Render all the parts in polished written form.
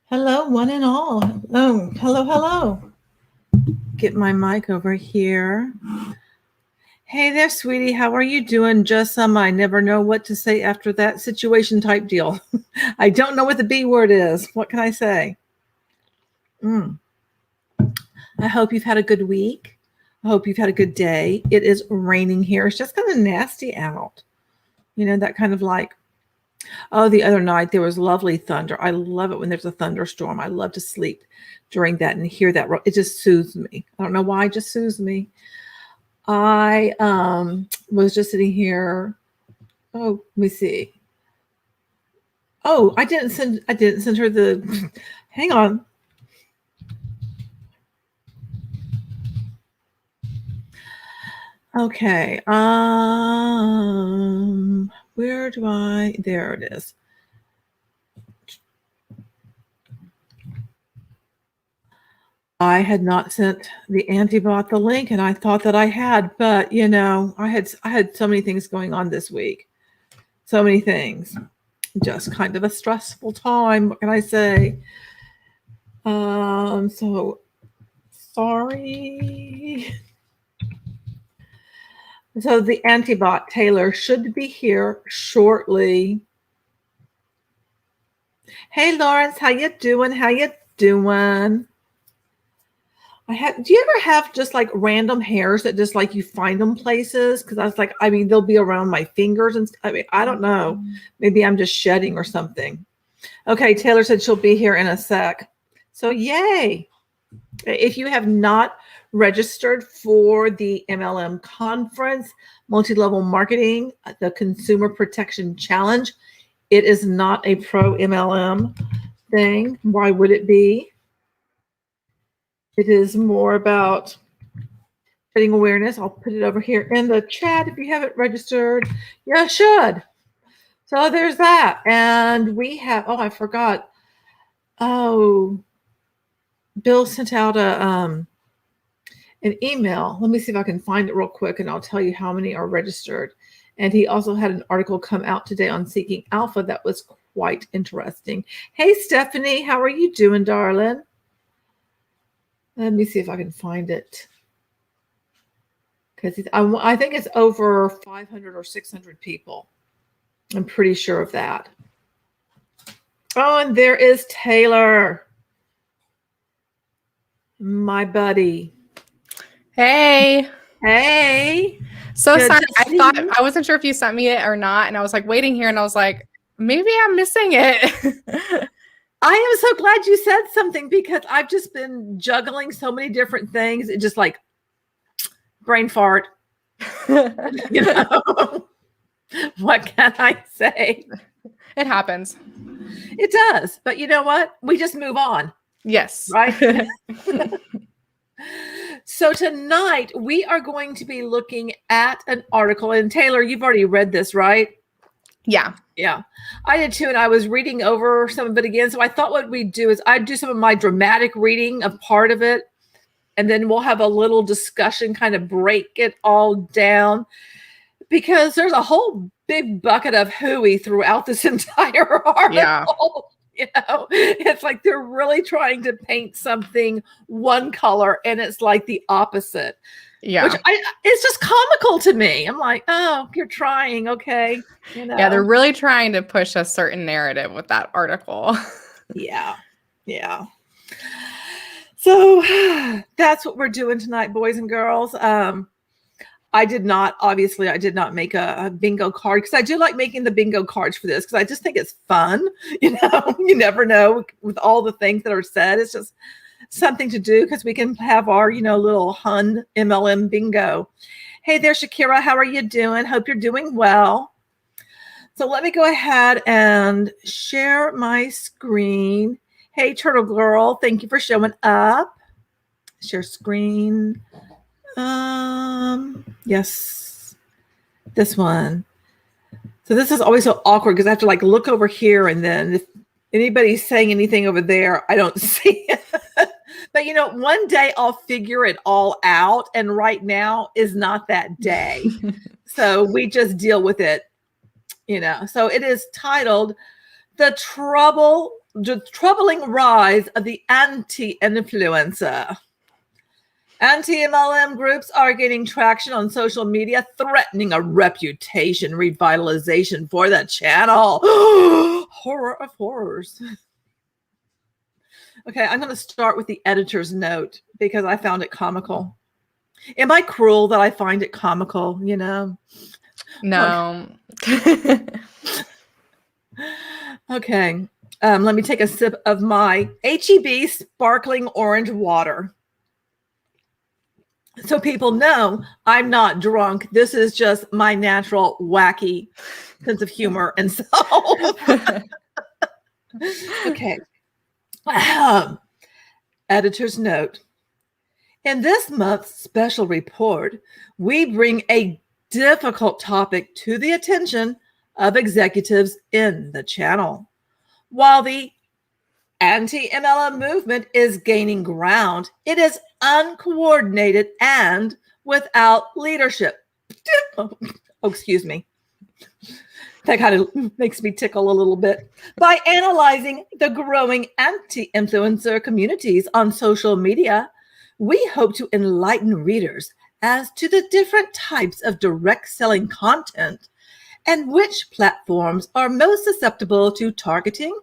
Hello, one and all. Hello, hello, hello. Get my mic over here. Hey there, sweetie. How are you doing? Just I never know what to say after that situation type deal. I don't know what the B word is. What can I say? I hope you've had a good week. I hope you've had a good day. It is raining here. It's just kind of nasty out. You know, that kind of like, oh, the other night there was lovely thunder. I love it when there's a thunderstorm. I love to sleep during that and hear that. It just soothes me. I don't know why, it just soothes me. I was just sitting here. Oh, let me see. Oh, I didn't send her the hang on. Okay. Where do I? There it is. I had not sent the Antibot the link, and I thought that I had, but you know, I had so many things going on this week. So many things. Just kind of a stressful time. What can I say? So sorry. So the Antibot Taylor should be here shortly. Hey Lawrence, how you doing? How you doing? Do you ever have just like random hairs that just like you find them places? Because I was like, I mean, they'll be around my fingers and I mean, I don't know. Maybe I'm just shedding or something. Okay, Taylor said she'll be here in a sec. So yay. If you have not registered for the MLM conference, multi-level marketing, the Consumer Protection Challenge, it is not a pro MLM thing. Why would it be? It is more about spreading awareness. I'll put it over here in the chat if you haven't registered. You should. So there's that. And we have, oh, I forgot. Oh, Bill sent out an email. Let me see if I can find it real quick and I'll tell you how many are registered. And he also had an article come out today on Seeking Alpha that was quite interesting. Hey, Stephanie, how are you doing, darling? Let me see if I can find it. Because I think it's over 500 or 600 people. I'm pretty sure of that. Oh, and there is Taylor, my buddy. Hey. Hey. So sorry. I wasn't sure if you sent me it or not. And I was like waiting here and I was like, maybe I'm missing it. I am so glad you said something because I've just been juggling so many different things. It just like brain fart. You know, what can I say? It happens. It does. But you know what? We just move on. Yes. Right? So tonight we are going to be looking at an article. And Taylor, you've already read this, right? Yeah. Yeah, I did too. And I was reading over some of it again. So I thought what we'd do is I'd do some of my dramatic reading of part of it. And then we'll have a little discussion, kind of break it all down. Because there's a whole big bucket of hooey throughout this entire article. Yeah. You know, it's like they're really trying to paint something one color and it's like the opposite. Yeah. Which it's just comical to me. I'm like, oh, you're trying. Okay. You know? Yeah. They're really trying to push a certain narrative with that article. Yeah. Yeah. So that's what we're doing tonight, boys and girls. I did not make a bingo card because I do like making the bingo cards for this because I just think it's fun. You know, you never know with all the things that are said. It's just something to do because we can have our, you know, little Hun MLM bingo. Hey there, Shakira. How are you doing? Hope you're doing well. So let me go ahead and share my screen. Hey, Turtle Girl. Thank you for showing up. Share screen. Yes, this one. So this is always so awkward because I have to like look over here and then if anybody's saying anything over there, I don't see it. But you know, one day I'll figure it all out. And right now is not that day. So we just deal with it, you know. So it is titled The Trouble the troubling rise of the anti-influencer. Anti-MLM groups are gaining traction on social media, threatening a reputation revitalization for the channel. Horror of horrors. Okay, I'm going to start with the editor's note because I found it comical. Am I cruel that I find it comical, you know? No. Okay, let me take a sip of my HEB sparkling orange water. So people know I'm not drunk. This is just my natural wacky sense of humor and so. Okay. Editor's note. In this month's special report, we bring a difficult topic to the attention of executives in the channel. While the anti-MLM movement is gaining ground, it is uncoordinated and without leadership. Oh, excuse me. That kind of makes me tickle a little bit. By analyzing the growing anti-influencer communities on social media, we hope to enlighten readers as to the different types of direct selling content and which platforms are most susceptible to targeting,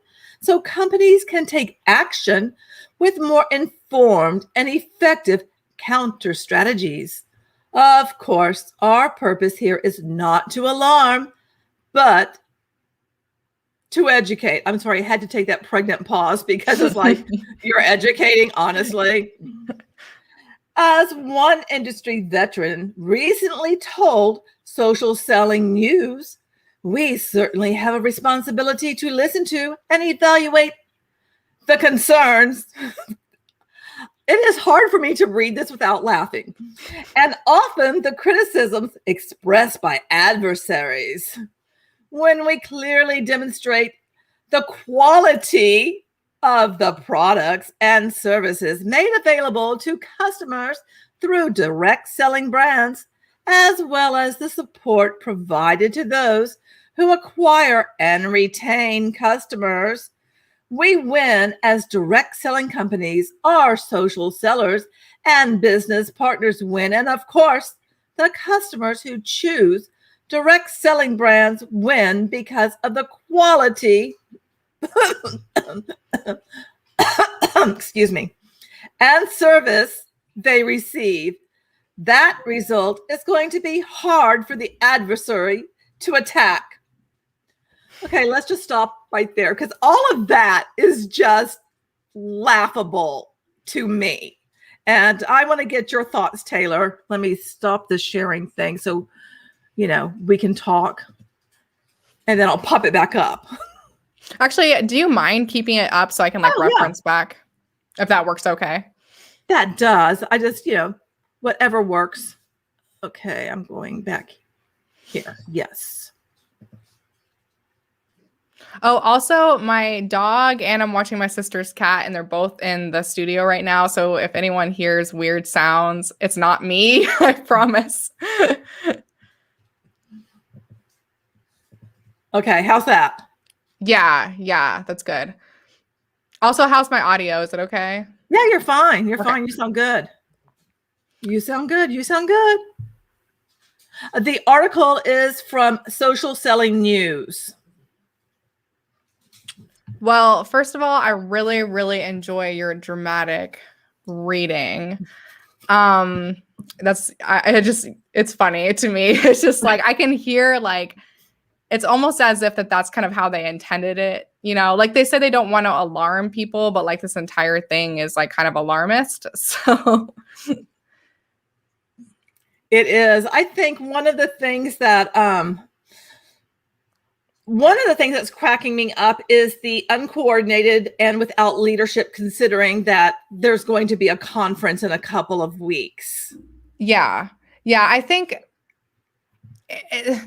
so companies can take action with more informed and effective counter strategies. Of course, our purpose here is not to alarm, but to educate. I'm sorry, I had to take that pregnant pause because it's like, you're educating, honestly. As one industry veteran recently told Social Selling News, we certainly have a responsibility to listen to and evaluate the concerns. It is hard for me to read this without laughing. And often the criticisms expressed by adversaries when we clearly demonstrate the quality of the products and services made available to customers through direct selling brands, as well as the support provided to those who acquire and retain customers. We win as direct selling companies, our social sellers and business partners win. And of course, the customers who choose direct selling brands win because of the quality excuse me, and service they receive. That result is going to be hard for the adversary to attack. Okay, let's just stop right there because all of that is just laughable to me. And I want to get your thoughts, Taylor. Let me stop the sharing thing so, you know, we can talk. And then I'll pop it back up. Actually, do you mind keeping it up so I can reference back? If that works okay. That does. I just, you know, whatever works. Okay, I'm going back here. Yes. Oh, also my dog and I'm watching my sister's cat and they're both in the studio right now. So if anyone hears weird sounds, it's not me, I promise. Okay, how's that? Yeah, that's good. Also, how's my audio? Is it okay? Yeah, you're fine. You're fine. You sound good. You sound good. You sound good. The article is from Social Selling News. Well, first of all, I really, really enjoy your dramatic reading. It's funny to me. It's just like, I can hear like, it's almost as if that's kind of how they intended it. You know, like they say they don't want to alarm people, but like this entire thing is like kind of alarmist. So it is. I think one of the things that's cracking me up is the uncoordinated and without leadership, considering that there's going to be a conference in a couple of weeks. Yeah, I think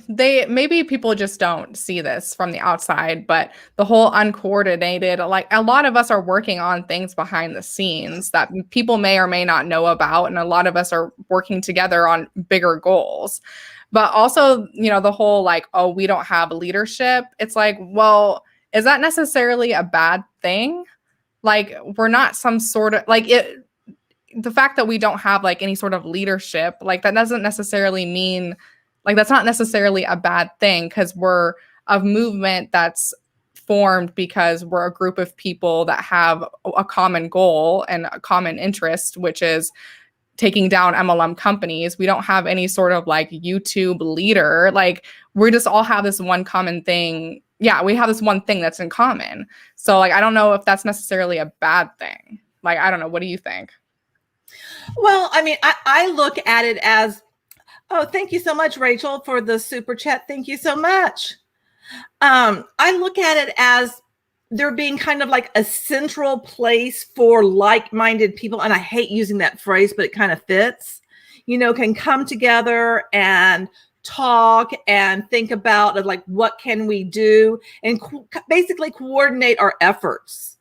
maybe people just don't see this from the outside, but the whole uncoordinated, like a lot of us are working on things behind the scenes that people may or may not know about. And a lot of us are working together on bigger goals, but also, you know, the whole like, oh, we don't have leadership. It's like, well, is that necessarily a bad thing? Like, we're not some sort of like it. The fact that we don't have like any sort of leadership, like that doesn't necessarily mean like that's not necessarily a bad thing, because we're a movement that's formed because we're a group of people that have a common goal and a common interest, which is taking down MLM companies. We don't have any sort of like YouTube leader. Like, we just all have this one common thing. Yeah, we have this one thing that's in common. So like, I don't know if that's necessarily a bad thing. Like, I don't know. What do you think? Well, I mean, I look at it as, oh, thank you so much, Rachel, for the super chat. Thank you so much. I look at it as there being kind of like a central place for like-minded people. And I hate using that phrase, but it kind of fits, can come together and talk and think about like, what can we do, and basically coordinate our efforts.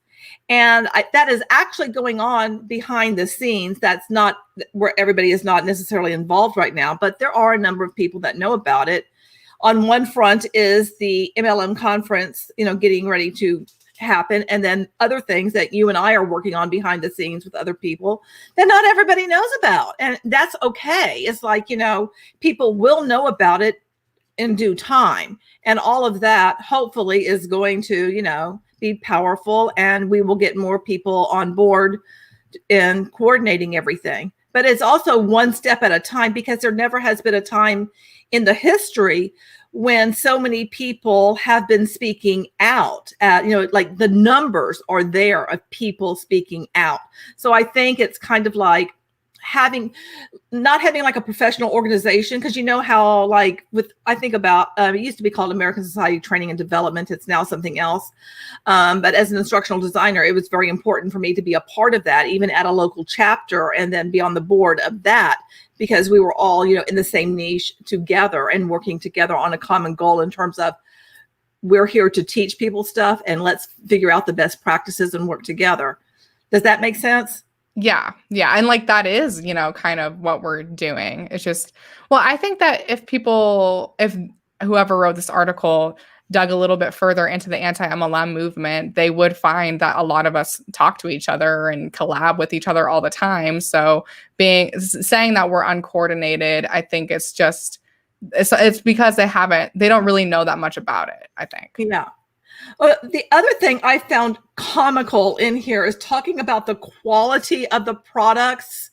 And that is actually going on behind the scenes. That's not where everybody is not necessarily involved right now, but there are a number of people that know about it. On one front is the MLM conference, getting ready to happen. And then other things that you and I are working on behind the scenes with other people that not everybody knows about. And that's okay. It's like, people will know about it in due time. And all of that hopefully is going to, be powerful, and we will get more people on board in coordinating everything. But it's also one step at a time, because there never has been a time in the history when so many people have been speaking out. Like the numbers are there of people speaking out. So I think it's kind of like not having like a professional organization, because how like I think about it used to be called American Society of Training and Development. It's now something else. But as an instructional designer, it was very important for me to be a part of that, even at a local chapter, and then be on the board of that, because we were all, in the same niche together and working together on a common goal in terms of, we're here to teach people stuff, and let's figure out the best practices and work together. Does that make sense? Yeah. Yeah. And like, that is, kind of what we're doing. It's just, well, I think that if whoever wrote this article dug a little bit further into the anti-MLM movement, they would find that a lot of us talk to each other and collab with each other all the time. So saying that we're uncoordinated, I think it's because they don't really know that much about it, I think. Yeah. The other thing I found comical in here is talking about the quality of the products.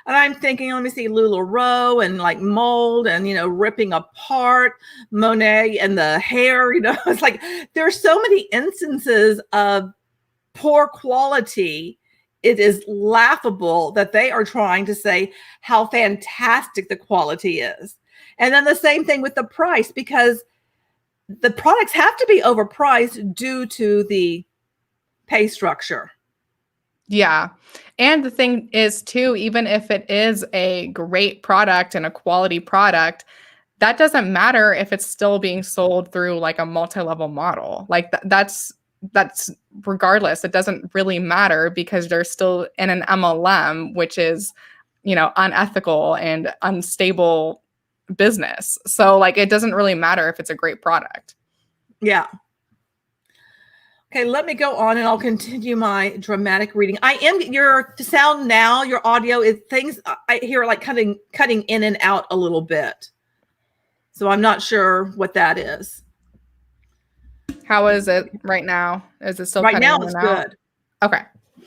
And I'm thinking, let me see, LuLaRoe and like mold and, ripping apart Monet and the hair, it's like, there's so many instances of poor quality. It is laughable that they are trying to say how fantastic the quality is. And then the same thing with the price, because the products have to be overpriced due to the pay structure. Yeah. And the thing is too, even if it is a great product and a quality product, that doesn't matter if it's still being sold through like a multi-level model. Like that's regardless, it doesn't really matter, because they're still in an MLM, which is, unethical and unstable business. So like, it doesn't really matter if it's a great product. Yeah. Okay, let me go on and I'll continue my dramatic reading. Your sound now, your audio is things I hear like cutting in and out a little bit. So I'm not sure what that is. How is it right now? Is it still right cutting now? in It's and out? good. Okay.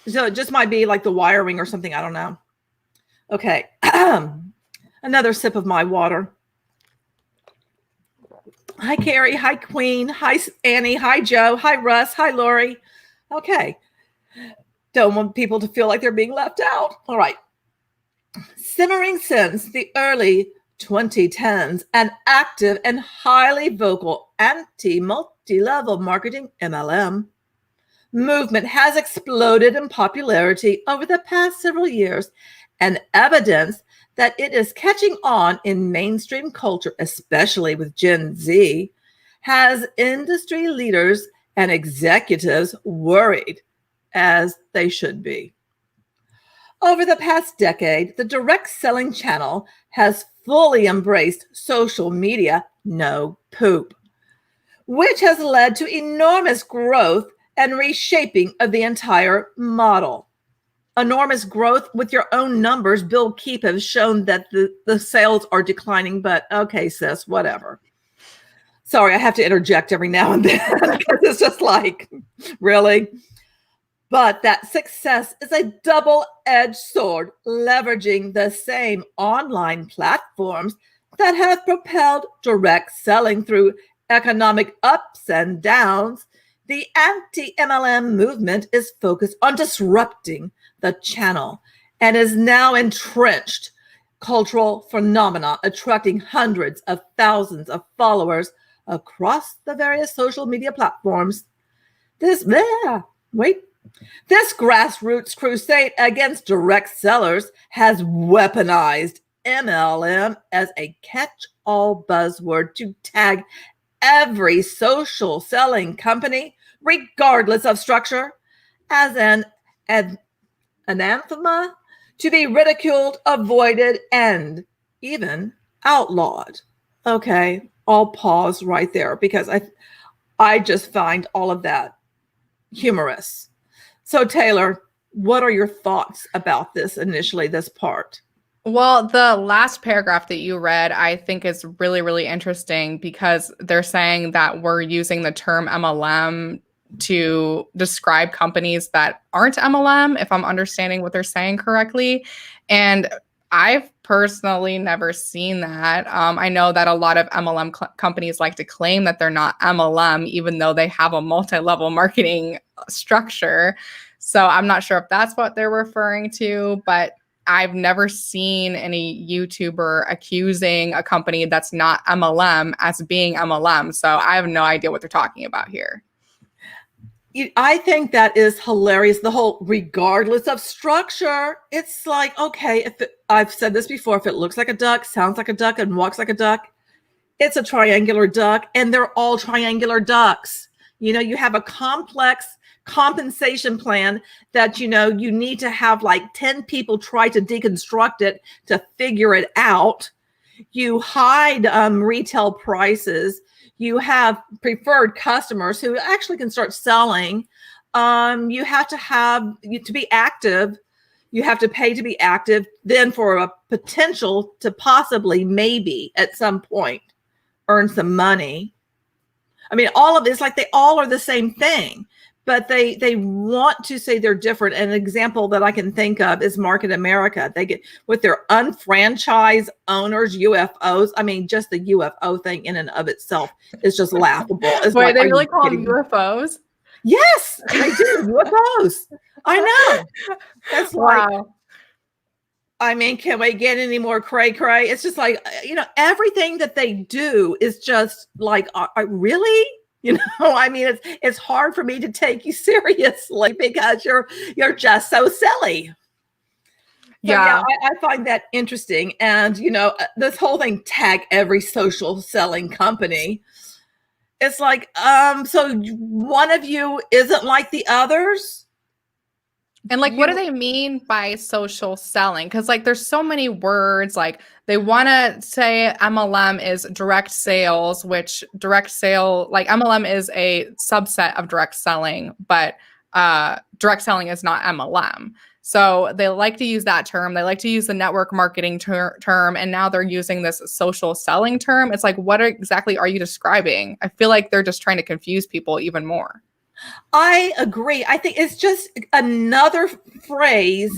So it just might be like the wiring or something. I don't know. Okay. Another sip of my water. Hi, Carrie. Hi, Queen. Hi, Annie. Hi, Joe. Hi, Russ. Hi, Lori. Okay. Don't want people to feel like they're being left out. All right. Simmering since the early 2010s, an active and highly vocal anti-multi-level marketing MLM movement has exploded in popularity over the past several years, and evidence that it is catching on in mainstream culture, especially with Gen Z, has industry leaders and executives worried, as they should be. Over the past decade, the direct selling channel has fully embraced social media, no poop, which has led to enormous growth and reshaping of the entire model. Enormous growth with your own numbers. Bill Keep has shown that the sales are declining, but okay, sis, whatever. Sorry, I have to interject every now and then because it's just like, really? But that success is a double-edged sword, leveraging the same online platforms that have propelled direct selling through economic ups and downs. The anti-MLM movement is focused on disrupting the channel and is now entrenched cultural phenomena, attracting hundreds of thousands of followers across the various social media platforms. This grassroots crusade against direct sellers has weaponized MLM as a catch-all buzzword to tag every social selling company, regardless of structure, as an anathema to be ridiculed, avoided, and even outlawed. Okay, I'll pause right there because I just find all of that humorous. So Taylor, what are your thoughts about this initially, this part? Well, the last paragraph that you read, I think is really, really interesting because they're saying that we're using the term MLM to describe companies that aren't MLM, if I'm understanding what they're saying correctly. And I've personally never seen that. I know that a lot of MLM companies like to claim that they're not MLM, even though they have a multi-level marketing structure. So I'm not sure if that's what they're referring to, but I've never seen any YouTuber accusing a company that's not MLM as being MLM. So I have no idea what they're talking about here. I think that is hilarious. The whole regardless of structure, it's like, okay, I've said this before, if it looks like a duck, sounds like a duck, and walks like a duck, it's a triangular duck, and they're all triangular ducks. You know, you have a complex compensation plan that, you know, you need to have like 10 people try to deconstruct it to figure it out. You hide retail prices. You have preferred customers who actually can start selling. You have to be active. You have to pay to be active, then for a potential to possibly, maybe at some point, earn some money. I mean, all of it's like they all are the same thing, but they want to say they're different. An example that I can think of is Market America. They get with their unfranchised owners, UFOs. I mean, just the UFO thing in and of itself is just laughable. It's Wait, like, they really call them UFOs? Yes, they do. UFOs. I know. That's Wow. like, I mean, can we get any more cray? It's just like, you know, everything that they do is just like, really? You know, I mean, it's hard for me to take you seriously because you're just so silly. So, yeah, I find that interesting. And, you know, this whole thing, tag every social selling company. It's like, so one of you isn't like the others. and like, what do they mean by social selling? Because like, there's so many words. Like, they want to say MLM is direct sales, which direct sale, like MLM is a subset of direct selling, but direct selling is not MLM. So they like to use that term. They like to use the network marketing term, and now they're using this social selling term. It's like, what exactly are you describing? I feel like they're just trying to confuse people even more. I agree. I think it's just another phrase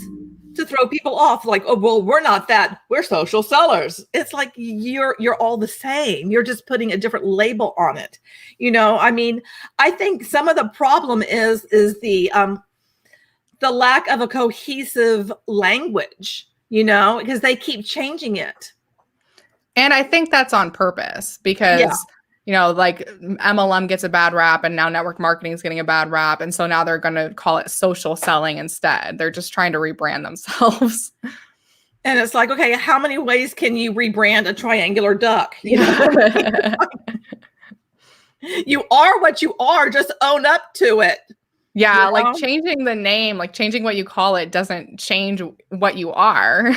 to throw people off. Like, oh, well, we're not that. We're social sellers. It's like you're all the same. You're just putting a different label on it. You know, I mean, I think some of the problem is the lack of a cohesive language. You know, because they keep changing it. And I think that's on purpose because, you know, like MLM gets a bad rap and now network marketing is getting a bad rap. And so now they're going to call it social selling instead. They're just trying to rebrand themselves. And it's like, okay, how many ways can you rebrand a triangular duck? You know, you are what you are. Just own up to it. Yeah, you know? like changing the name, like changing what you call it doesn't change what you are.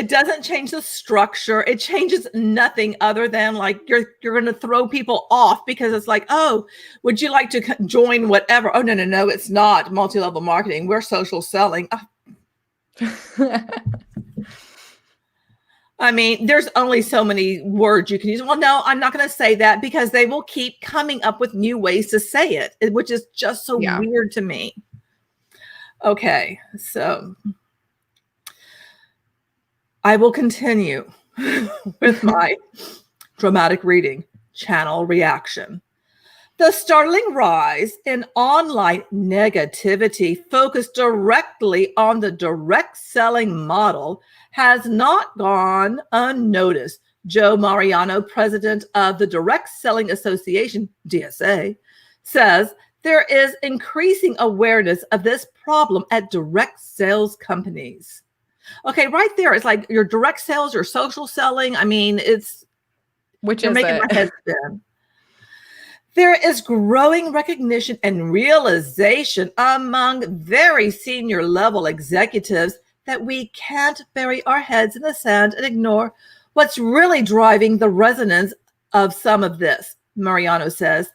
It doesn't change the structure. It changes nothing other than like you're going to throw people off because it's like, oh, would you like to join whatever? Oh, no, it's not multi-level marketing. We're social selling. I mean, there's only so many words you can use. Well, no, I'm not going to say that because they will keep coming up with new ways to say it, which is just so weird to me. Okay, so I will continue with my dramatic reading, channel reaction. The startling rise in online negativity focused directly on the direct selling model has not gone unnoticed. Joe Mariano, president of the Direct Selling Association, DSA, says there is increasing awareness of this problem at direct sales companies. Okay, right there. It's like your direct sales, your social selling. I mean, you're making my head spin. There is growing recognition and realization among very senior level executives that we can't bury our heads in the sand and ignore what's really driving the resonance of some of this, Mariano says.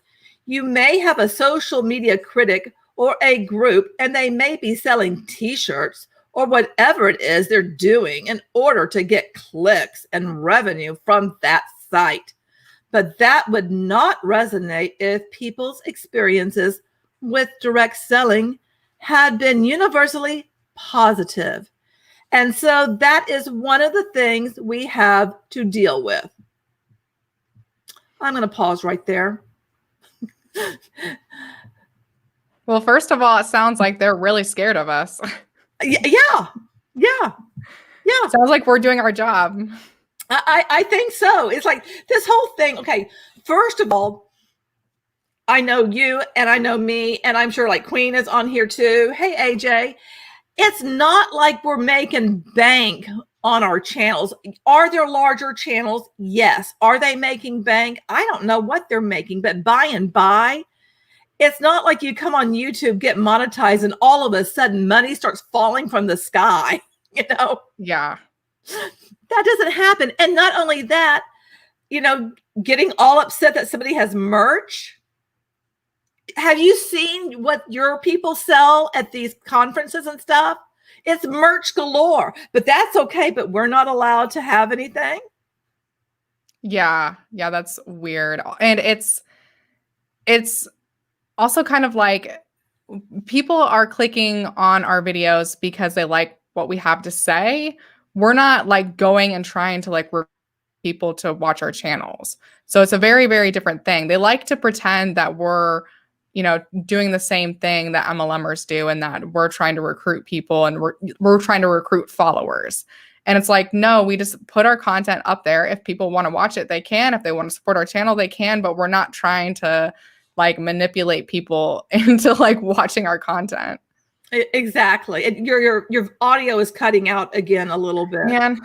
You may have a social media critic or a group, and they may be selling t-shirts or whatever it is they're doing in order to get clicks and revenue from that site. But that would not resonate if people's experiences with direct selling had been universally positive. And so that is one of the things we have to deal with. I'm going to pause right there. Well, first of all, it sounds like they're really scared of us. Yeah. Sounds like we're doing our job. I think so. It's like this whole thing. Okay, first of all, I know you and I know me, and I'm sure like Queen is on here too. Hey, AJ, it's not like we're making bank on our channels. Are there larger channels? Yes. Are they making bank? I don't know what they're making, but by and by, it's not like you come on YouTube, get monetized, and all of a sudden money starts falling from the sky, you know? Yeah. That doesn't happen. And not only that, you know, getting all upset that somebody has merch. Have you seen what your people sell at these conferences and stuff? It's merch galore, but that's okay. But we're not allowed to have anything. Yeah, that's weird. And it's also kind of like people are clicking on our videos because they like what we have to say. We're not like going and trying to like recruit people to watch our channels. So it's a very, very different thing. They like to pretend that we're, you know, doing the same thing that MLMers do and that we're trying to recruit people and we're trying to recruit followers. And it's like, no, we just put our content up there. If people want to watch it, they can. If they want to support our channel, they can. But we're not trying to like manipulate people into like watching our content. Exactly. And your audio is cutting out again a little bit. Man.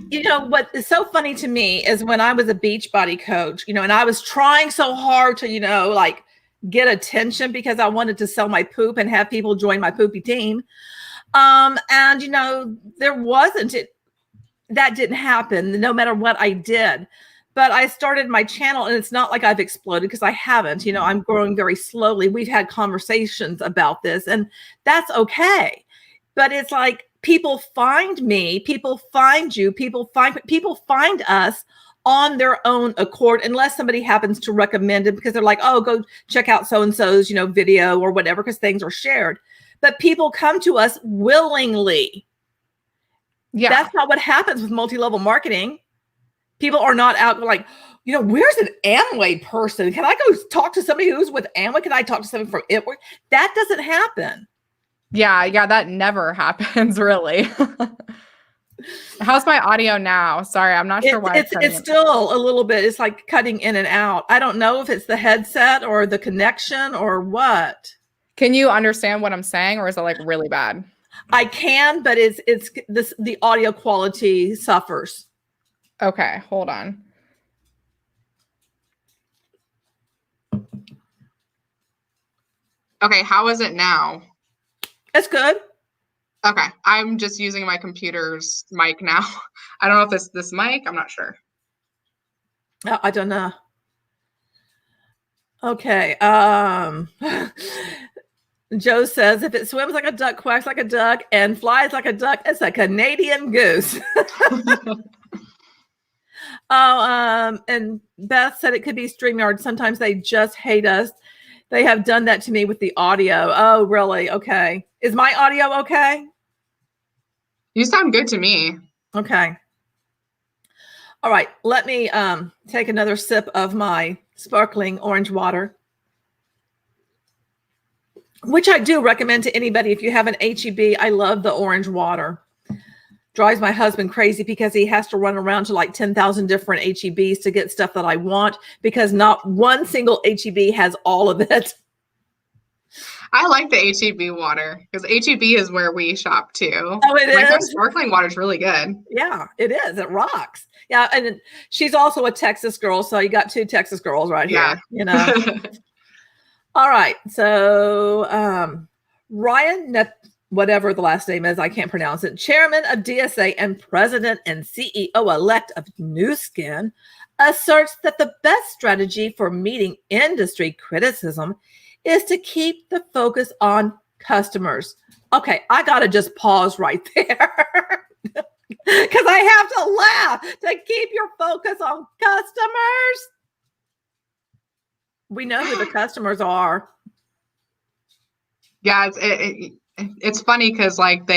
You know, what is so funny to me is when I was a Beachbody coach, you know, and I was trying so hard to, you know, like get attention because I wanted to sell my poop and have people join my poopy team. And, you know, that didn't happen no matter what I did. But I started my channel and it's not like I've exploded because I haven't. You know, I'm growing very slowly. We've had conversations about this and that's okay. But it's like people find me, people find you, people find us on their own accord unless somebody happens to recommend it because they're like, oh, go check out so-and-so's, you know, video or whatever because things are shared. But people come to us willingly. Yeah. That's not what happens with multi-level marketing. People are not out like, you know, where's an Amway person? Can I go talk to somebody who's with Amway? Can I talk to somebody from it? That doesn't happen. Yeah, that never happens, really. How's my audio now? Sorry, I'm not sure why it's still a little bit. It's like cutting in and out. I don't know if it's the headset or the connection or what. Can you understand what I'm saying, or is it like really bad? I can, but the audio quality suffers. Okay, hold on. Okay, how is it now? It's good. Okay. I'm just using my computer's mic now. I don't know if it's this mic. I'm not sure. I don't know. Okay. Joe says, if it swims like a duck, quacks like a duck, and flies like a duck, it's a Canadian goose. And Beth said it could be StreamYard. Sometimes they just hate us. They have done that to me with the audio. Oh, really? Okay. Is my audio okay? You sound good to me. Okay. All right. Let me take another sip of my sparkling orange water, which I do recommend to anybody. If you have an HEB, I love the orange water. Drives my husband crazy because he has to run around to like 10,000 different HEBs to get stuff that I want, because not one single HEB has all of it. I like the HEB water because HEB is where we shop too. Oh, it is? Their sparkling water is really good. Yeah, it is. It rocks. Yeah, and she's also a Texas girl, so you got two Texas girls right here. You know. All right, so Ryan, whatever the last name is, I can't pronounce it. Chairman of DSA and President and CEO-elect of Nu Skin, asserts that the best strategy for meeting industry criticism is to keep the focus on customers. Okay, I gotta just pause right there because I have to laugh. To keep your focus on customers. We know who the customers are. Yeah, it's funny because like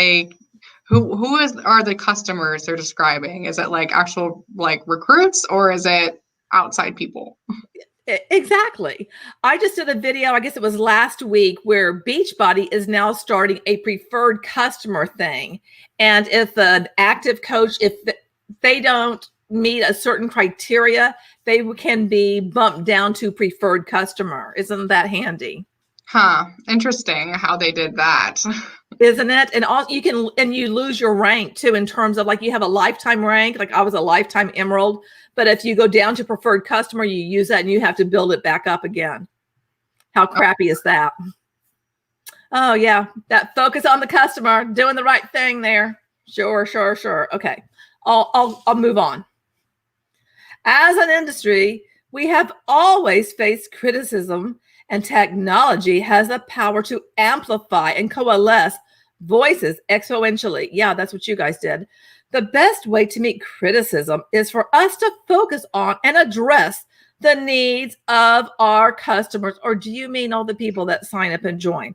who are the customers they're describing? Is it like actual like recruits, or is it outside people? Exactly. I just did a video, I guess it was last week, where Beachbody is now starting a preferred customer thing. And if an active coach, if they don't meet a certain criteria, they can be bumped down to preferred customer. Isn't that handy? Huh. Interesting how they did that. Isn't it? And all you can, and you lose your rank too, in terms of like you have a lifetime rank. Like I was a lifetime emerald, but if you go down to preferred customer, you use that and you have to build it back up again. How crappy is that? Oh yeah, that focus on the customer, doing the right thing there. Sure. Okay, I'll move on. As an industry, we have always faced criticism, and technology has the power to amplify and coalesce voices exponentially. Yeah, that's what you guys did. The best way to meet criticism is for us to focus on and address the needs of our customers. Or do you mean all the people that sign up and join?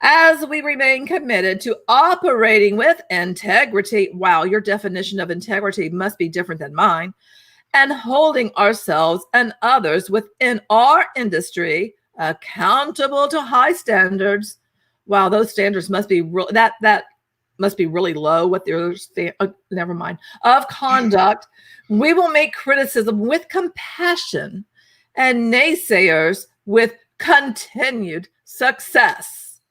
As we remain committed to operating with integrity, wow, your definition of integrity must be different than mine, and holding ourselves and others within our industry accountable to high standards. Wow, those standards must be that must be really low. What their never mind of conduct. We will make criticism with compassion and naysayers with continued success.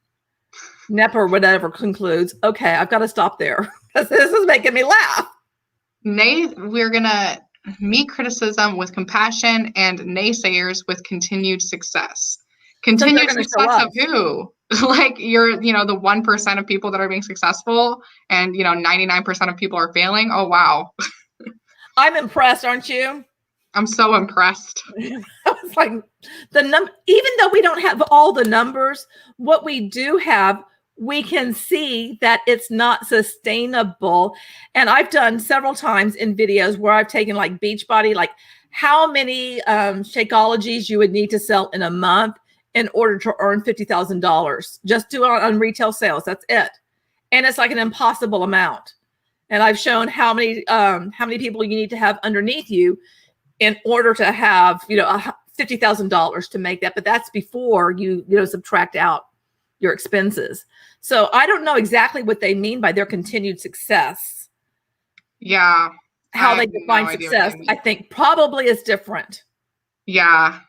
Nepper, whatever, concludes. Okay, I've got to stop there because this is making me laugh. We're gonna meet criticism with compassion and naysayers with continued success. Continued success of who? Like you're, the 1% of people that are being successful and, 99% of people are failing. Oh, wow. I'm impressed, aren't you? I'm so impressed. I was like, even though we don't have all the numbers, what we do have, we can see that it's not sustainable. And I've done several times in videos where I've taken like Beachbody, like how many Shakeologies you would need to sell in a month in order to earn $50,000. Just do it on retail sales. That's it. And it's like an impossible amount. And I've shown how many people you need to have underneath you in order to have, $50,000 to make that. But that's before you subtract out your expenses. So I don't know exactly what they mean by their continued success. Yeah. How they define success, I think probably is different. Yeah.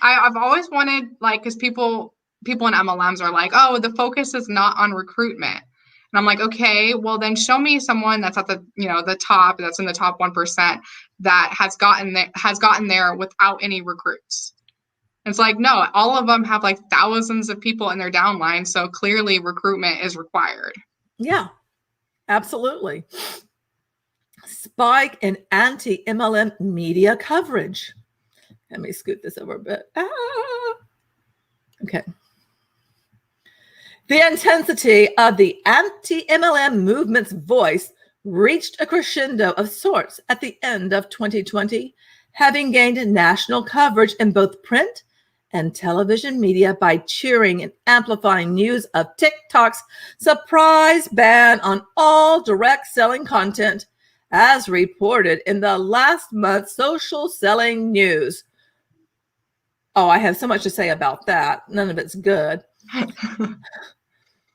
I've always wanted, like, because people in MLMs are like, oh, the focus is not on recruitment. And I'm like, okay, well then show me someone that's at the, the top, that's in the top 1% that has gotten there without any recruits. It's like, no, all of them have like thousands of people in their downline. So clearly recruitment is required. Yeah, absolutely. Spike in anti-MLM media coverage. Let me scoot this over a bit. Okay. The intensity of the anti-MLM movement's voice reached a crescendo of sorts at the end of 2020, having gained national coverage in both print and television media by cheering and amplifying news of TikTok's surprise ban on all direct selling content, as reported in the last month's social selling news. Oh, I have so much to say about that. None of it's good.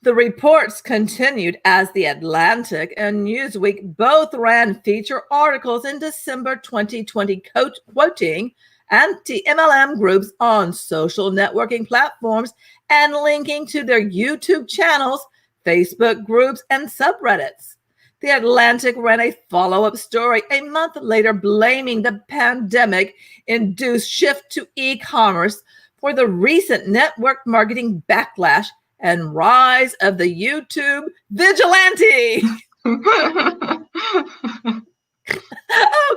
The reports continued as The Atlantic and Newsweek both ran feature articles in December 2020 quoting anti-MLM groups on social networking platforms and linking to their YouTube channels, Facebook groups, and subreddits. The Atlantic ran a follow-up story a month later blaming the pandemic-induced shift to e-commerce for the recent network marketing backlash and rise of the YouTube vigilante. Oh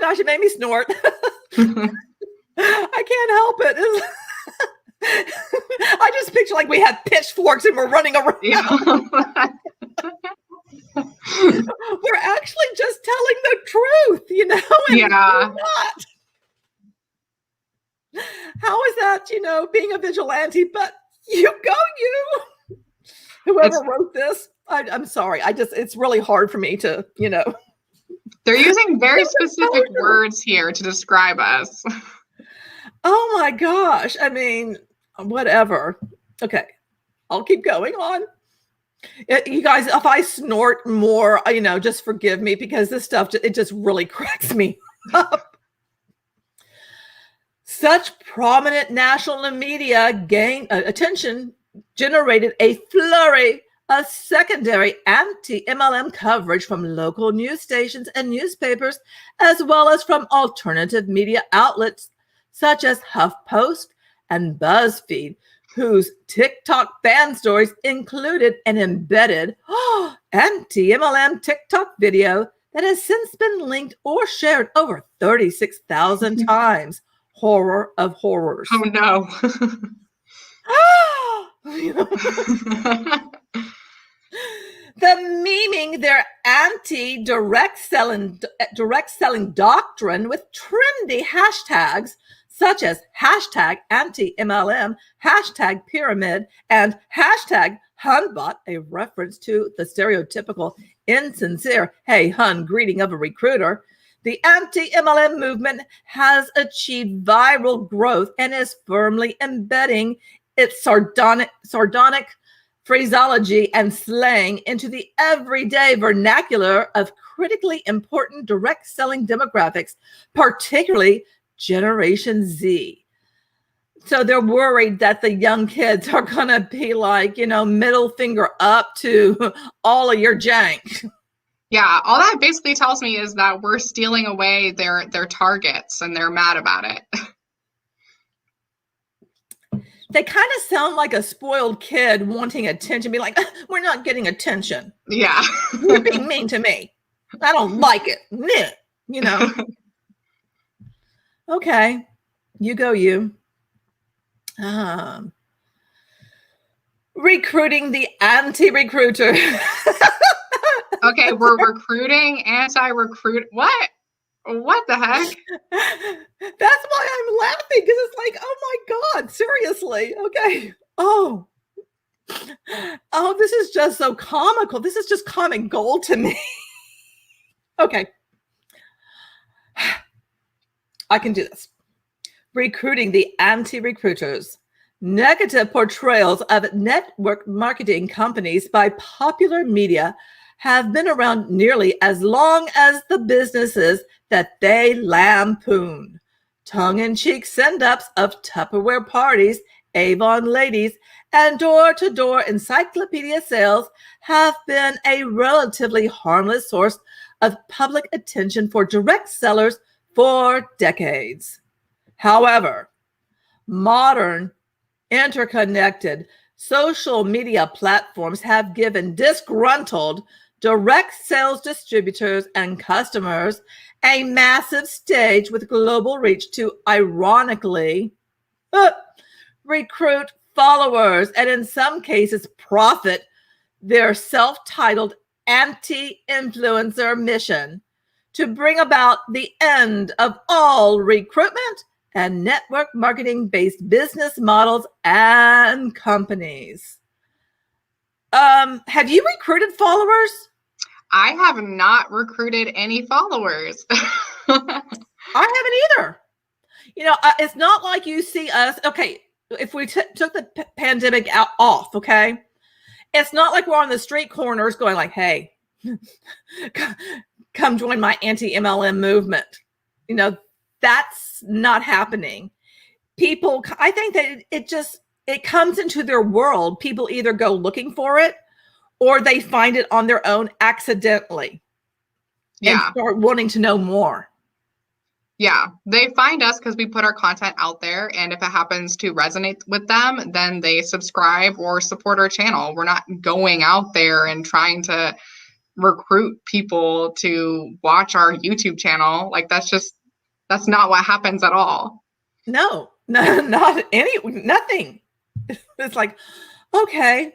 gosh, it made me snort. I can't help it. I just picture like we had pitchforks and we're running around. Yeah. We're actually just telling the truth, you know? And yeah. How is that, being a vigilante? But you go, you. Whoever wrote this, I'm sorry. It's really hard for me to, They're using very specific words here to describe us. Oh my gosh. I mean, whatever. Okay. I'll keep going on. You guys, if I snort more, just forgive me because this stuff, it just really cracks me up. Such prominent national media attention generated a flurry of secondary anti-MLM coverage from local news stations and newspapers, as well as from alternative media outlets such as HuffPost and BuzzFeed, whose TikTok fan stories included an embedded anti-MLM TikTok video that has since been linked or shared over 36,000 times. Horror of horrors. Oh no. The memeing their anti-direct selling doctrine with trendy hashtags such as hashtag anti-MLM, hashtag pyramid, and hashtag Hunbot, a reference to the stereotypical insincere, hey hun, greeting of a recruiter. The anti-MLM movement has achieved viral growth and is firmly embedding its sardonic phraseology and slang into the everyday vernacular of critically important direct selling demographics, particularly Generation Z. So they're worried that the young kids are going to be like, middle finger up to all of your jank. Yeah, all that basically tells me is that we're stealing away their targets and they're mad about it. They kind of sound like a spoiled kid wanting attention, be like, we're not getting attention. Yeah. You're being mean to me. I don't like it. Okay, you go, you. Recruiting the anti-recruiter. Okay, we're recruiting anti-recruit. What the heck? That's why I'm laughing, because it's like, oh my God, seriously. Okay. Oh, this is just so comical. This is just comic gold to me. Okay. I can do this. Recruiting the anti-recruiters. Negative portrayals of network marketing companies by popular media have been around nearly as long as the businesses that they lampoon. Tongue-in-cheek send-ups of Tupperware parties, Avon ladies, and door-to-door encyclopedia sales have been a relatively harmless source of public attention for direct sellers for decades. However, Modern, interconnected social media platforms have given disgruntled direct sales distributors and customers a massive stage with global reach to ironically recruit followers and in some cases profit their self-titled anti-influencer mission to bring about the end of all recruitment and network marketing based business models and companies. Have you recruited followers? I have not recruited any followers. I haven't either. You know, it's not like you see us. Okay, if we took the pandemic off, okay, it's not like we're on the street corners going like, "Hey, come join my anti-MLM movement." You know, that's not happening. People, I think that it comes into their world. People either go looking for it or they find it on their own accidentally. Yeah. And start wanting to know more. Yeah, they find us because we put our content out there, and if it happens to resonate with them, then they subscribe or support our channel. We're not going out there and trying to recruit people to watch our YouTube channel. Like that's not what happens at all. No, nothing. It's like, okay.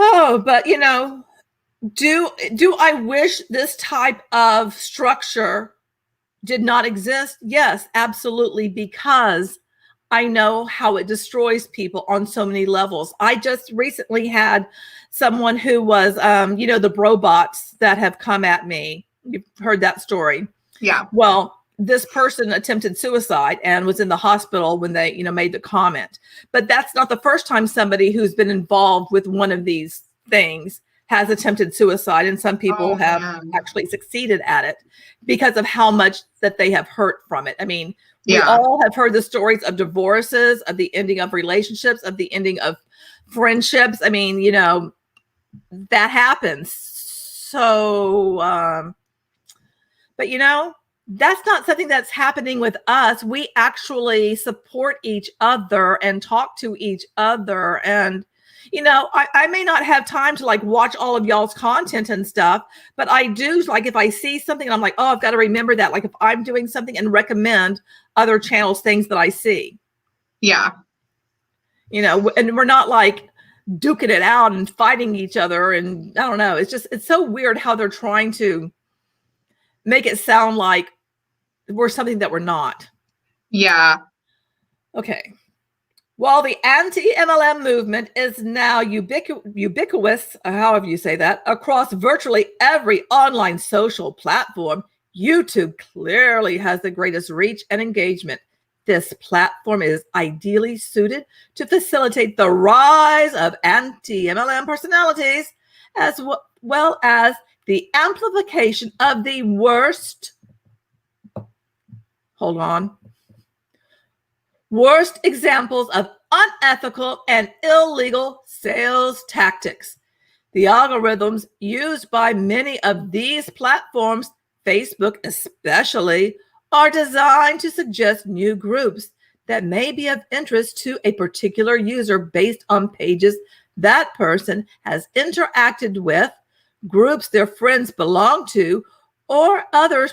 Oh, but you know, do I wish this type of structure did not exist? Yes, absolutely, because I know how it destroys people on so many levels. I just recently had someone who was, you know, the robots that have come at me. You've heard that story. Yeah. Well, this person attempted suicide and was in the hospital when they, you know, made the comment. But that's not the first time somebody who's been involved with one of these things has attempted suicide, and some people have actually succeeded at it because of how much that they have hurt from it. I mean, we all have heard the stories of divorces, of the ending of relationships, of the ending of friendships. I mean, you know, that happens. So, but you know, that's not something that's happening with us. We actually support each other and talk to each other. And you know, I may not have time to like watch all of y'all's content and stuff, but I do, like, if I see something and I'm like, oh, I've got to remember that. Like if I'm doing something and recommend other channels, things that I see. Yeah. You know, and we're not like duking it out and fighting each other. And I don't know. It's so weird how they're trying to make it sound like we're something that we're not. Yeah. Okay. While the anti-MLM movement is now ubiquitous, however you say that, across virtually every online social platform, YouTube clearly has the greatest reach and engagement. This platform is ideally suited to facilitate the rise of anti-MLM personalities, as well as the amplification of the worst examples of unethical and illegal sales tactics. The algorithms used by many of these platforms, Facebook especially, are designed to suggest new groups that may be of interest to a particular user based on pages that person has interacted with, groups their friends belong to, or other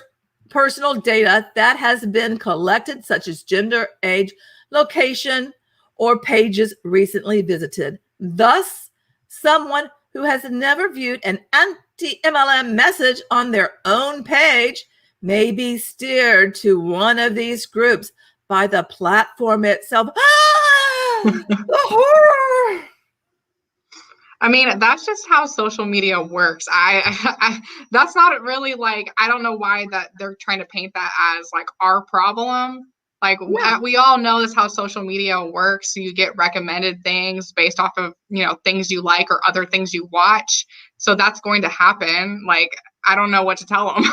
personal data that has been collected, such as gender, age, location, or pages recently visited. Thus, someone who has never viewed an anti-MLM message on their own page may be steered to one of these groups by the platform itself. The horror! I mean, that's just how social media works. I that's not really like, I don't know why that they're trying to paint that as like our problem. Like we all know this how social media works. You get recommended things based off of, you know, things you like or other things you watch. So that's going to happen. Like, I don't know what to tell them.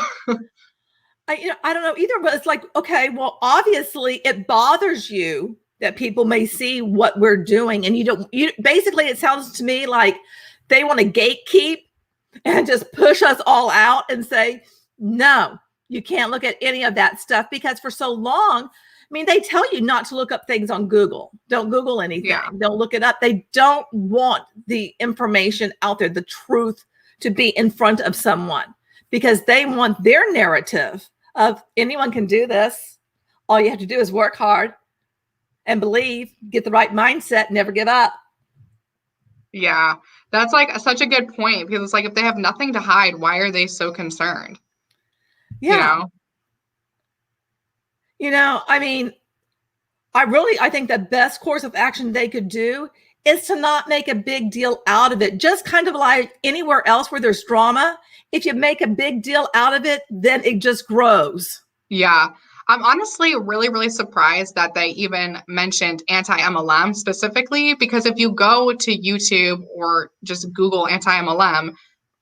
I don't know either, but it's like, okay, well, obviously it bothers you that people may see what we're doing. And basically it sounds to me like they want to gatekeep and just push us all out and say, no, you can't look at any of that stuff, because for so long, mean, they tell you not to look up things on Google. Don't Google anything. Yeah. Don't look it up. They don't want the information out there, the truth to be in front of someone, because they want their narrative of anyone can do this. All you have to do is work hard and believe, get the right mindset, never give up. Yeah, that's like such a good point, because it's like if they have nothing to hide, why are they so concerned? Yeah. I mean, I think the best course of action they could do is to not make a big deal out of it. Just kind of like anywhere else where there's drama, if you make a big deal out of it, then it just grows. Yeah. I'm honestly really, really surprised that they even mentioned anti-MLM specifically, because if you go to YouTube or just Google anti-MLM,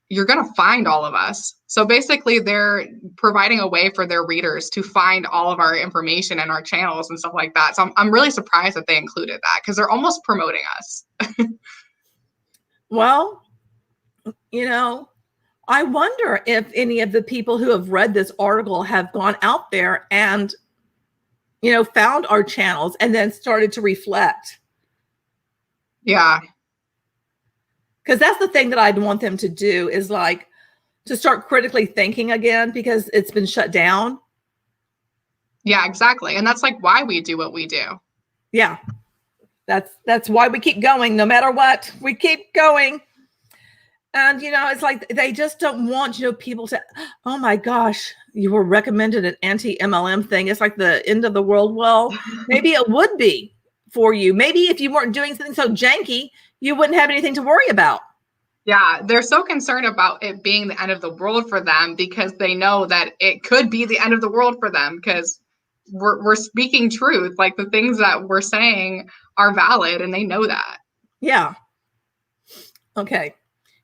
you're going to find all of us. So basically, they're providing a way for their readers to find all of our information and our channels and stuff like that. So I'm really surprised that they included that, because they're almost promoting us. Well, I wonder if any of the people who have read this article have gone out there and, found our channels and then started to reflect. Yeah. Because that's the thing that I'd want them to do, is like to start critically thinking again, because it's been shut down. Yeah, exactly. And that's like why we do what we do. Yeah. That's why we keep going. No matter what, we keep going. And, it's like they just don't want, people to, oh my gosh, you were recommended an anti-MLM thing. It's like the end of the world. Well, maybe it would be for you. Maybe if you weren't doing something so janky, you wouldn't have anything to worry about. Yeah, they're so concerned about it being the end of the world for them, because they know that it could be the end of the world for them, because we're speaking truth. Like, the things that we're saying are valid, and they know that. Yeah. Okay.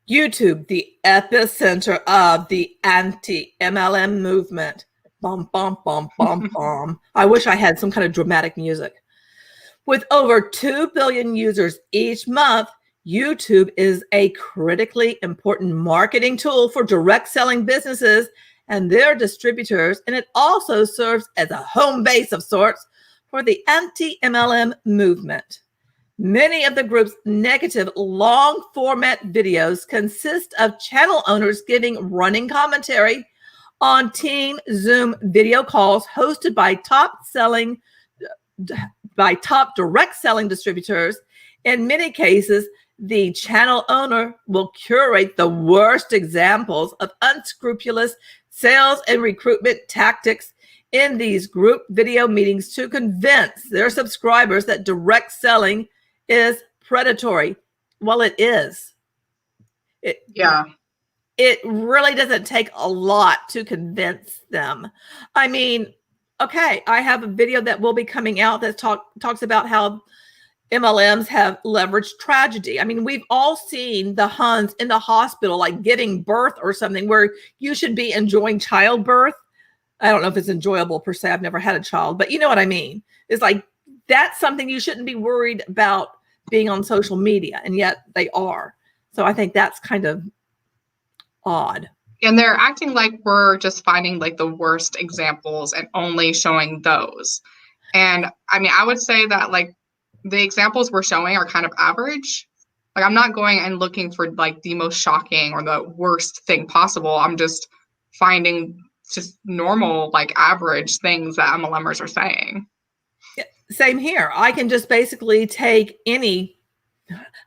YouTube, the epicenter of the anti-MLM movement. Bum, bum, bum, bum, bum. I wish I had some kind of dramatic music. With over 2 billion users each month, YouTube is a critically important marketing tool for direct selling businesses and their distributors, and it also serves as a home base of sorts for the anti-MLM movement. Many of the group's negative long format videos consist of channel owners giving running commentary on team Zoom video calls hosted by top direct selling distributors. In many cases, the channel owner will curate the worst examples of unscrupulous sales and recruitment tactics in these group video meetings to convince their subscribers that direct selling is predatory. Well, it is. It really doesn't take a lot to convince them. I mean, okay, I have a video that will be coming out that talks about how MLMs have leveraged tragedy. I mean, we've all seen the Huns in the hospital, like giving birth or something, where you should be enjoying childbirth. I don't know if it's enjoyable per se. I've never had a child, but you know what I mean? It's like, that's something you shouldn't be worried about being on social media, and yet they are. So I think that's kind of odd. And they're acting like we're just finding like the worst examples and only showing those. And I mean, I would say that like the examples we're showing are kind of average. Like, I'm not going and looking for like the most shocking or the worst thing possible. I'm just finding just normal, like average things that MLMers are saying. Same here. I can just basically take any,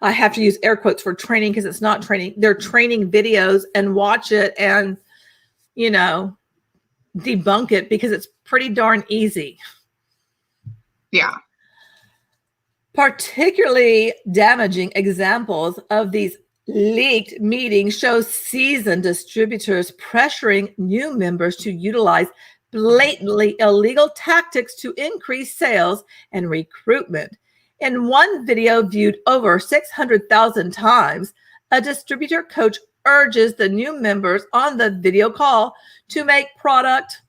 I have to use air quotes for training because it's not training. They're training videos and watch it and, debunk it, because it's pretty darn easy. Yeah. Particularly damaging examples of these leaked meetings show seasoned distributors pressuring new members to utilize blatantly illegal tactics to increase sales and recruitment. In one video viewed over 600,000 times, a distributor coach urges the new members on the video call to make product.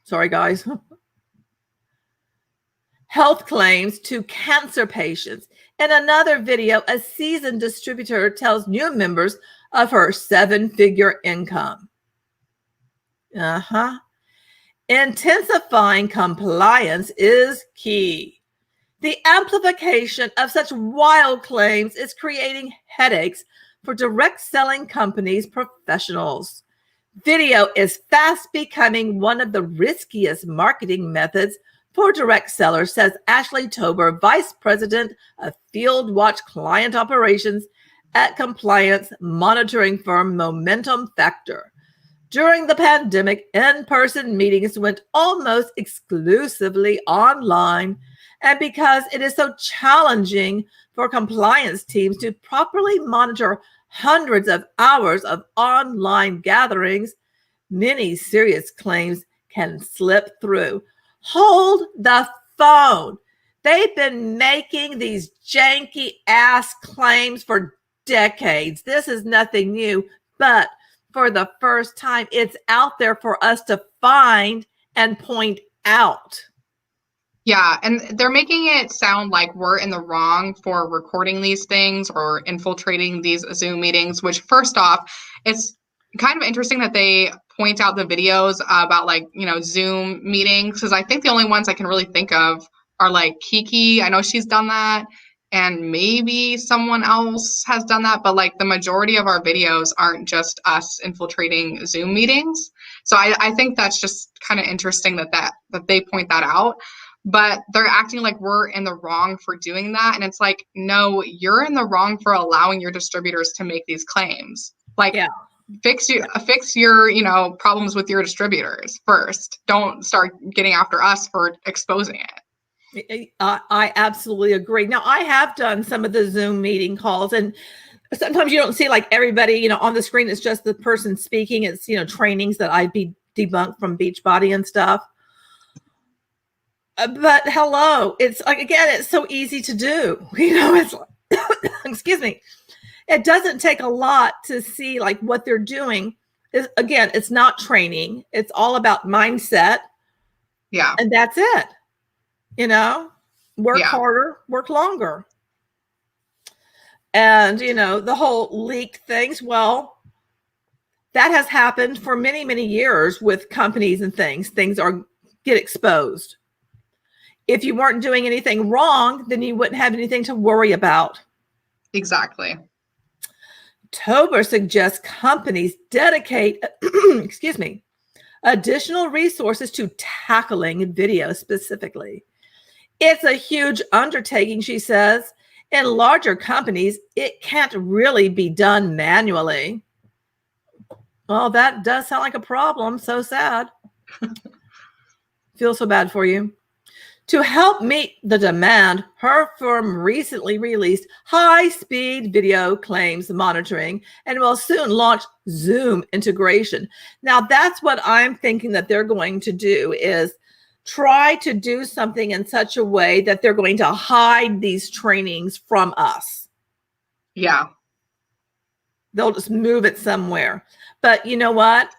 Sorry, guys. Health claims to cancer patients. In another video, a seasoned distributor tells new members of her 7-figure income. Intensifying compliance is key. The amplification of such wild claims is creating headaches for direct selling companies' professionals. Video is fast becoming one of the riskiest marketing methods for direct sellers, says Ashley Tober, Vice President of Field Watch Client Operations at compliance monitoring firm Momentum Factor. During the pandemic, in-person meetings went almost exclusively online. And because it is so challenging for compliance teams to properly monitor hundreds of hours of online gatherings, many serious claims can slip through. Hold the phone. They've been making these janky ass claims for decades. This is nothing new, but for the first time, it's out there for us to find and point out. Yeah, and they're making it sound like we're in the wrong for recording these things or infiltrating these Zoom meetings, which first off, it's kind of interesting that they point out the videos about like, Zoom meetings, because I think the only ones I can really think of are like Kiki. I know she's done that, and maybe someone else has done that, but like the majority of our videos aren't just us infiltrating Zoom meetings. So I think that's just kind of interesting that they point that out. But they're acting like we're in the wrong for doing that. And it's like, no, you're in the wrong for allowing your distributors to make these claims. Like, fix your problems with your distributors first. Don't start getting after us for exposing it. I absolutely agree. Now, I have done some of the Zoom meeting calls, and sometimes you don't see like everybody, on the screen. It's just the person speaking. It's, trainings that I debunked from Beachbody and stuff. But hello, it's like, again, it's so easy to do. It's like, excuse me. It doesn't take a lot to see like what they're doing. Again, it's not training. It's all about mindset. Yeah. And that's it. Work harder, work longer. And, the whole leaked things, well, that has happened for many, many years with companies and things. Things get exposed. If you weren't doing anything wrong, then you wouldn't have anything to worry about. Exactly. Tober suggests companies dedicate, additional resources to tackling video specifically. It's a huge undertaking, she says. In larger companies, it can't really be done manually. Well, that does sound like a problem. So sad. Feel so bad for you. To help meet the demand, her firm recently released high-speed video claims monitoring and will soon launch Zoom integration. Now, that's what I'm thinking that they're going to do, is try to do something in such a way that they're going to hide these trainings from us. Yeah. They'll just move it somewhere. But you know what?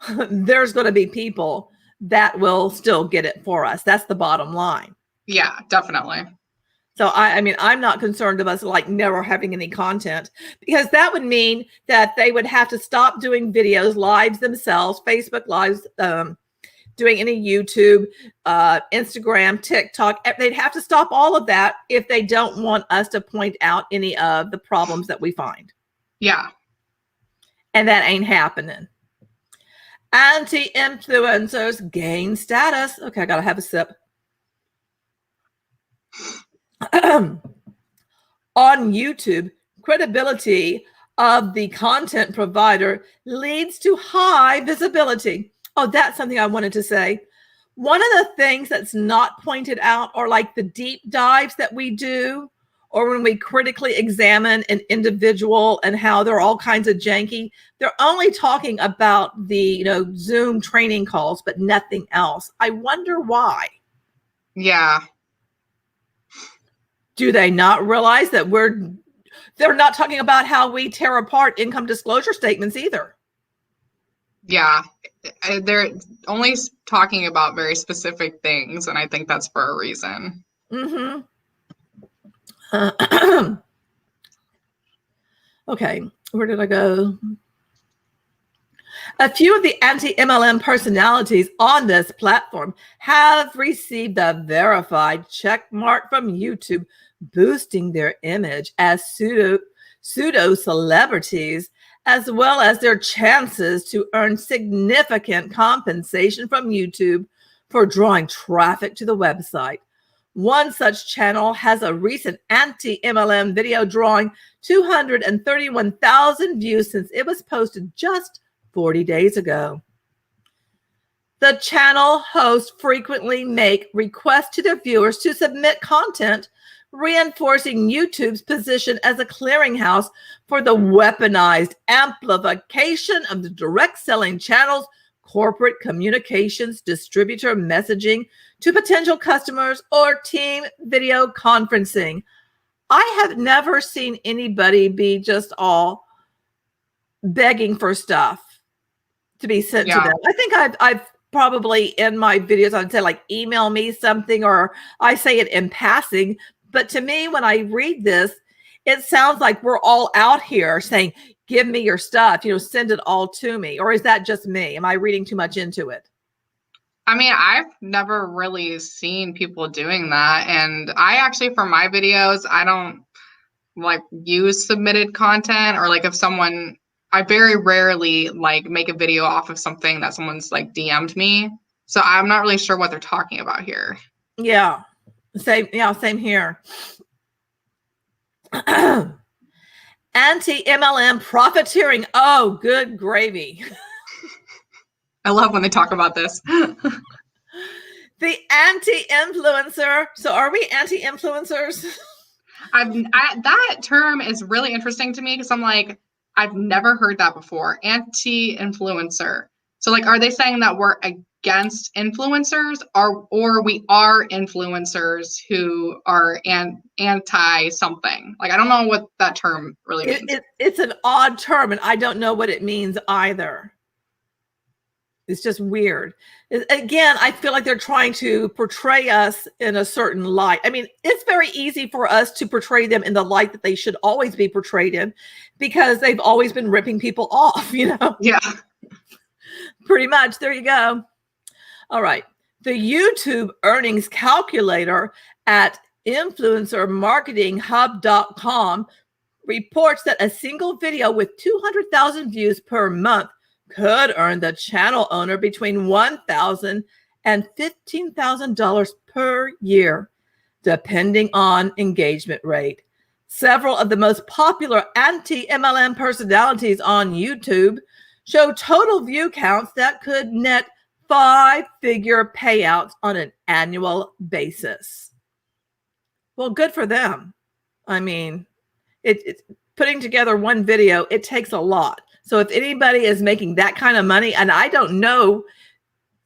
There's going to be people that will still get it for us. That's the bottom line. Yeah, definitely. So I mean, I'm not concerned of us like never having any content, because that would mean that they would have to stop doing videos, lives themselves, Facebook lives, doing any YouTube, Instagram, TikTok. They'd have to stop all of that if they don't want us to point out any of the problems that we find. Yeah. And that ain't happening. Anti-influencers gain status. Okay, I gotta have a sip. On YouTube, credibility of the content provider leads to high visibility. Oh, that's something I wanted to say. One of the things that's not pointed out are like the deep dives that we do, or when we critically examine an individual and how they're all kinds of janky. They're only talking about the, Zoom training calls, but nothing else. I wonder why. Yeah. Do they not realize that they're not talking about how we tear apart income disclosure statements either? Yeah. They're only talking about very specific things, and I think that's for a reason. Mm-hmm. Okay, where did I go? A few of the anti-MLM personalities on this platform have received the verified check mark from YouTube, boosting their image as pseudo celebrities, as well as their chances to earn significant compensation from YouTube for drawing traffic to the website. One such channel has a recent anti-MLM video drawing 231,000 views since it was posted just 40 days ago. The channel hosts frequently make requests to their viewers to submit content, reinforcing YouTube's position as a clearinghouse for the weaponized amplification of the direct selling channel's corporate communications distributor messaging to potential customers or team video conferencing. I have never seen anybody be just all begging for stuff to be sent to them. I think I've probably in my videos, I'd say like, email me something, or I say it in passing. But to me, when I read this, it sounds like we're all out here saying, give me your stuff, send it all to me. Or is that just me? Am I reading too much into it? I mean, I've never really seen people doing that. And I actually, for my videos, I don't like use submitted content, or like if someone, I very rarely like make a video off of something that someone's like DM'd me. So I'm not really sure what they're talking about here. Yeah. Same here. Anti-MLM profiteering. Oh, good gravy. I love when they talk about this. The anti-influencer. So are we anti-influencers? That term is really interesting to me because I'm like, I've never heard that before. Anti-influencer. So like, are they saying that we're against influencers, or we are influencers who are anti something? Like, I don't know what that term really means. It's an odd term, and I don't know what it means either. It's just weird. Again, I feel like they're trying to portray us in a certain light. I mean, it's very easy for us to portray them in the light that they should always be portrayed in, because they've always been ripping people off, Yeah. Pretty much. There you go. All right. The YouTube earnings calculator at influencermarketinghub.com reports that a single video with 200,000 views per month could earn the channel owner between $1,000 and $15,000 per year, depending on engagement rate. Several of the most popular anti-MLM personalities on YouTube show total view counts that could net 5-figure payouts on an annual basis. Well, good for them. I mean, it's putting together one video, it takes a lot. So if anybody is making that kind of money, and I don't know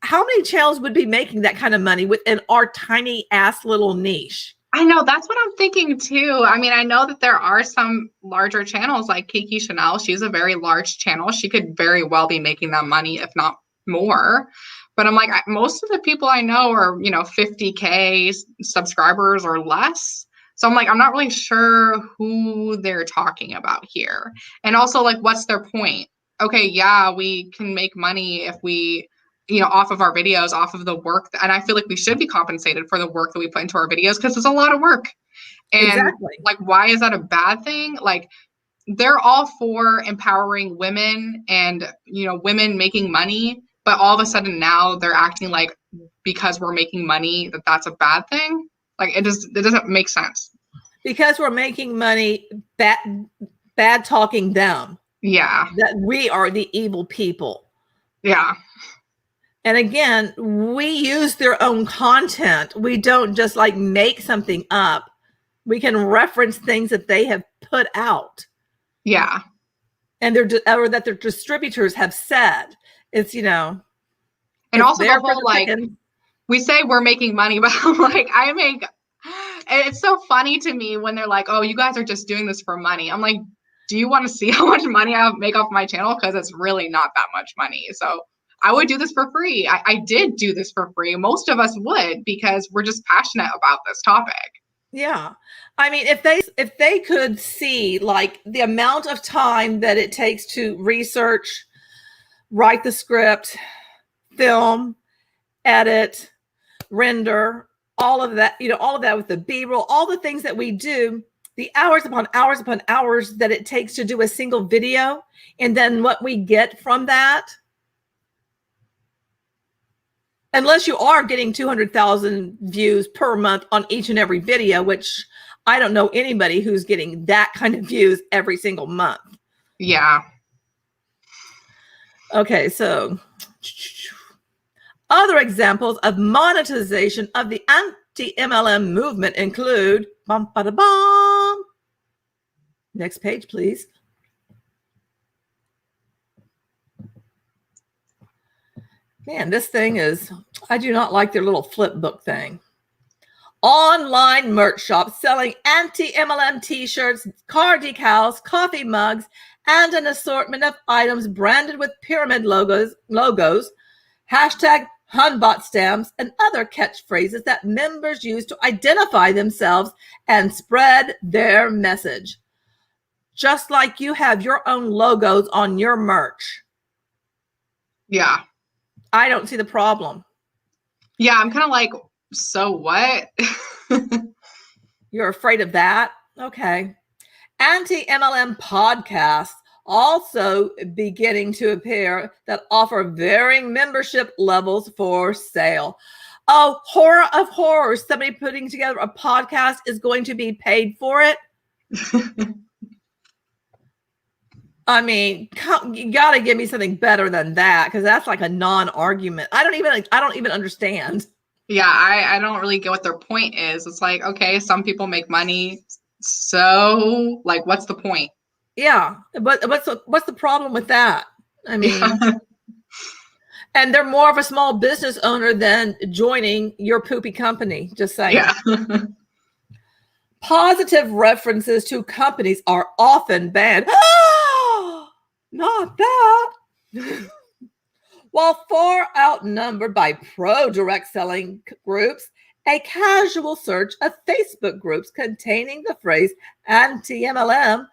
how many channels would be making that kind of money within our tiny ass little niche. I know, that's what I'm thinking too. I mean, I know that there are some larger channels like Kiki Chanel. She's a very large channel. She could very well be making that money, if not more. But I'm like, most of the people I know are, 50K subscribers or less. So I'm like, I'm not really sure who they're talking about here. And also, like, what's their point? Okay, yeah, we can make money if we, off of our videos, off of the work. And I feel like we should be compensated for the work that we put into our videos, because it's a lot of work. And exactly. Like, why is that a bad thing? Like, they're all for empowering women and, women making money. But all of a sudden now they're acting like, because we're making money, that's a bad thing. Like, it doesn't make sense. Because we're making money, bad talking them. Yeah. That we are the evil people. Yeah. And again, we use their own content. We don't just like make something up. We can reference things that they have put out. Yeah. And or that their distributors have said. It's, and also the whole, like, we say we're making money, but I'm like, it's so funny to me when they're like, oh, you guys are just doing this for money. I'm like, do you want to see how much money I make off my channel? Because it's really not that much money. So I would do this for free. I did do this for free. Most of us would, because we're just passionate about this topic. Yeah. I mean, if they could see like the amount of time that it takes to research write the script, film, edit, render, all of that, all of that with the B-roll, all the things that we do, the hours upon hours upon hours that it takes to do a single video, and then what we get from that. Unless you are getting 200,000 views per month on each and every video, which I don't know anybody who's getting that kind of views every single month. Yeah. Okay, so other examples of monetization of the anti-MLM movement include, bum, ba, da, bum. Next page, please. Man, this thing is, I do not like their little flip book thing. Online merch shop selling anti-MLM t-shirts, car decals, coffee mugs, and an assortment of items branded with pyramid logos, hashtag Antibot stamps, and other catchphrases that members use to identify themselves and spread their message. Just like you have your own logos on your merch. Yeah. I don't see the problem. Yeah, I'm kind of like, so what? You're afraid of that? Okay. Anti-MLM podcasts also beginning to appear that offer varying membership levels for sale. Oh, horror of horrors. Somebody putting together a podcast is going to be paid for it. I mean, you got to give me something better than that, because that's like a non-argument. I don't even understand. Yeah, I don't really get what their point is. It's like, okay, some people make money, so like, what's the point? Yeah, but what's the problem with that? I mean, yeah. And they're more of a small business owner than joining your poopy company. Just saying. Yeah. Positive references to companies are often banned. Not that. While far outnumbered by pro direct selling groups, a casual search of Facebook groups containing the phrase anti-MLM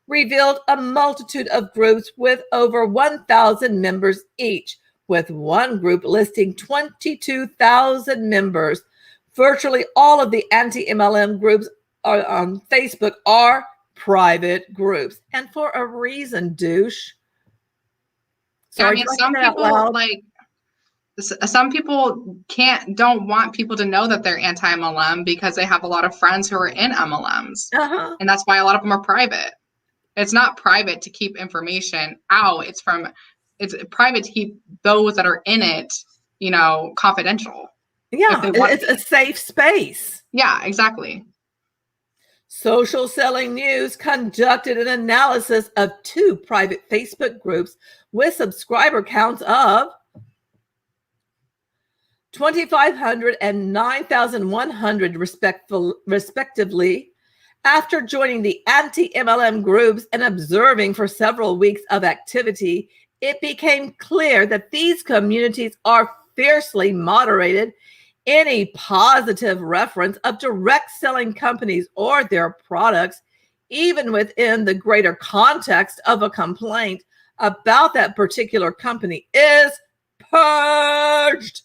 revealed a multitude of groups with over 1,000 members each, with one group listing 22,000 members. Virtually all of the anti-MLM groups on Facebook are private groups, and for a reason, douche. Sorry, I mean, some people like some people don't want people to know that they're anti-MLM because they have a lot of friends who are in MLMs, and that's why a lot of them are private. It's not private to keep information out. It's private to keep those that are in it, confidential. Yeah, it's a safe space. Yeah, exactly. Social Selling News conducted an analysis of 2 private Facebook groups with subscriber counts of 2,500 and 9,100 respectively. After joining the anti-MLM groups and observing for several weeks of activity, it became clear that these communities are fiercely moderated. Any positive reference of direct selling companies or their products, even within the greater context of a complaint about that particular company, is purged.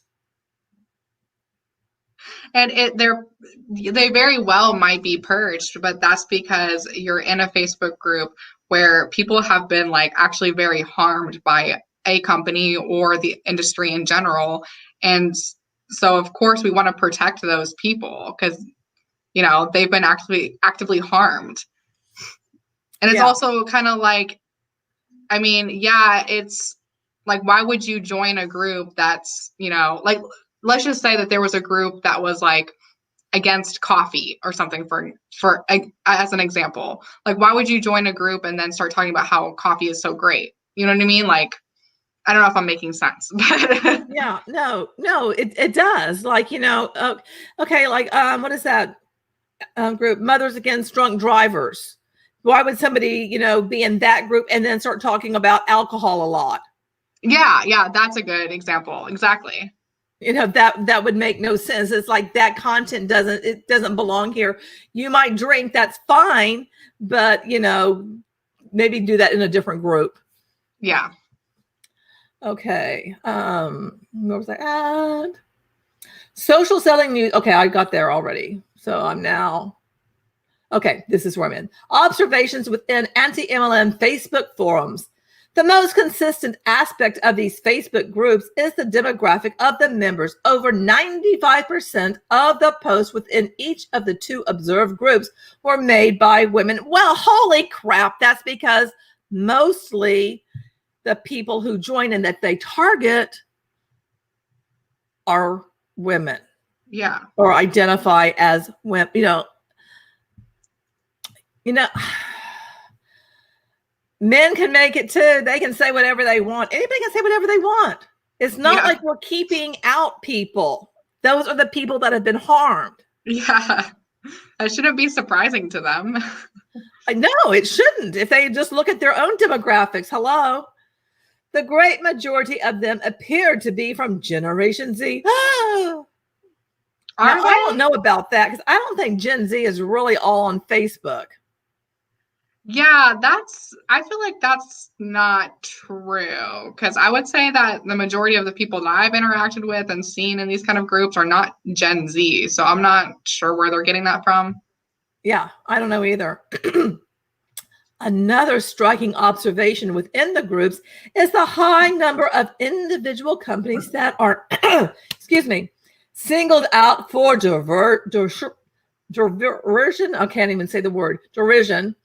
And they very well might be purged, but that's because you're in a Facebook group where people have been like actually very harmed by a company or the industry in general. And so of course we want to protect those people because, they've been actively harmed. And it's also kind of like, I mean, yeah, it's like, why would you join a group that's, like, let's just say that there was a group that was like against coffee or something for as an example. Like, why would you join a group and then start talking about how coffee is so great? You know what I mean? Like, I don't know if I'm making sense. But yeah, no, it does. Like, okay, like, what is that group? Mothers Against Drunk Drivers. Why would somebody, be in that group and then start talking about alcohol a lot? Yeah, that's a good example. Exactly. That would make no sense. It's like that content doesn't belong here. You might drink, that's fine, but maybe do that in a different group. Yeah. Okay. Where was I at? Social selling news. Okay, I got there already. So I'm now. Okay, this is where I'm in. Observations within anti-MLM Facebook forums. The most consistent aspect of these Facebook groups is the demographic of the members. Over 95% of the posts within each of the two observed groups were made by women. Well, holy crap. That's because mostly the people who join and that they target are women. Yeah. Or identify as women. Men can make it too. They can say whatever they want. Anybody can say whatever they want. It's not like we're keeping out people. Those are the people that have been harmed. Yeah. That shouldn't be surprising to them. No, it shouldn't. If they just look at their own demographics. Hello. The great majority of them appeared to be from Generation Z. I don't know about that because I don't think Gen Z is really all on Facebook. Yeah, I feel like that's not true, because I would say that the majority of the people that I've interacted with and seen in these kind of groups are not Gen Z. So I'm not sure where they're getting that from. Yeah, I don't know either. Another striking observation within the groups is the high number of individual companies that are, singled out for derision. I can't even say the word derision.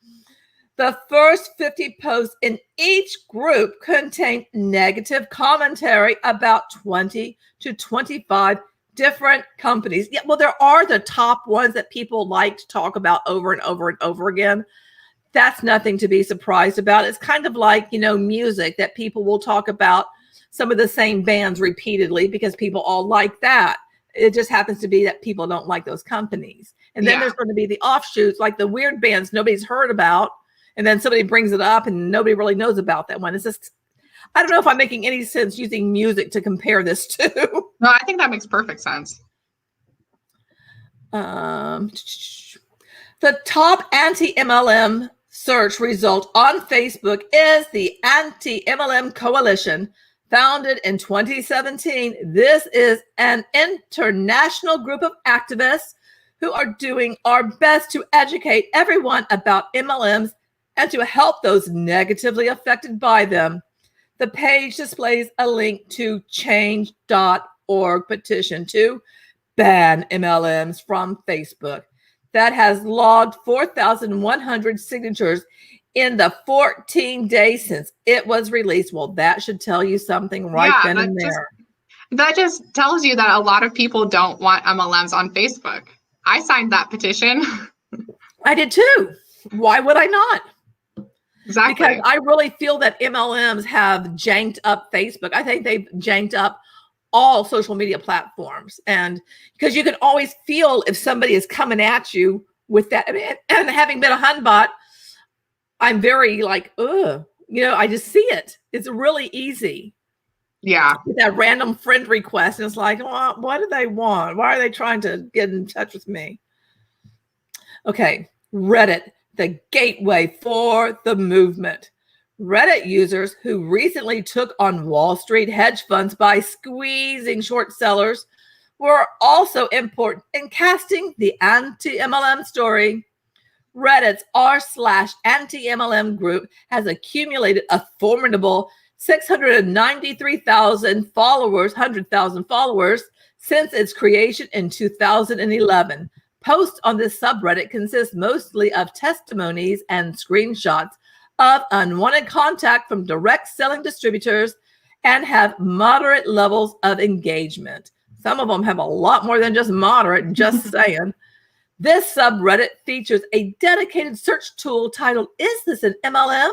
The first 50 posts in each group contain negative commentary about 20 to 25 different companies. Yeah, well, there are the top ones that people like to talk about over and over and over again. That's nothing to be surprised about. It's kind of like, music that people will talk about some of the same bands repeatedly because people all like that. It just happens to be that people don't like those companies. And then there's going to be the offshoots, like the weird bands nobody's heard about. And then somebody brings it up and nobody really knows about that one. It's just, I don't know if I'm making any sense using music to compare this to. No, I think that makes perfect sense. The top anti-MLM search result on Facebook is the Anti-MLM Coalition, founded in 2017. This is an international group of activists who are doing our best to educate everyone about MLMs and to help those negatively affected by them. The page displays a link to change.org petition to ban MLMs from Facebook that has logged 4,100 signatures in the 14 days since it was released. Well, that should tell you something then and there. That just tells you that a lot of people don't want MLMs on Facebook. I signed that petition. I did too. Why would I not? Exactly. Because I really feel that MLMs have janked up Facebook. I think they've janked up all social media platforms. And because you can always feel if somebody is coming at you with that. And having been a Antibot, I'm very like, I just see it. It's really easy. Yeah. That random friend request. And it's like, well, what do they want? Why are they trying to get in touch with me? Okay. Reddit, the gateway for the movement. Reddit users who recently took on Wall Street hedge funds by squeezing short sellers were also important in casting the anti-MLM story. Reddit's r/anti-MLM group has accumulated a formidable 693,000 followers, 100,000 followers since its creation in 2011. Posts on this subreddit consist mostly of testimonies and screenshots of unwanted contact from direct selling distributors and have moderate levels of engagement. Some of them have a lot more than just moderate, just saying. This subreddit features a dedicated search tool titled, "Is this an MLM?"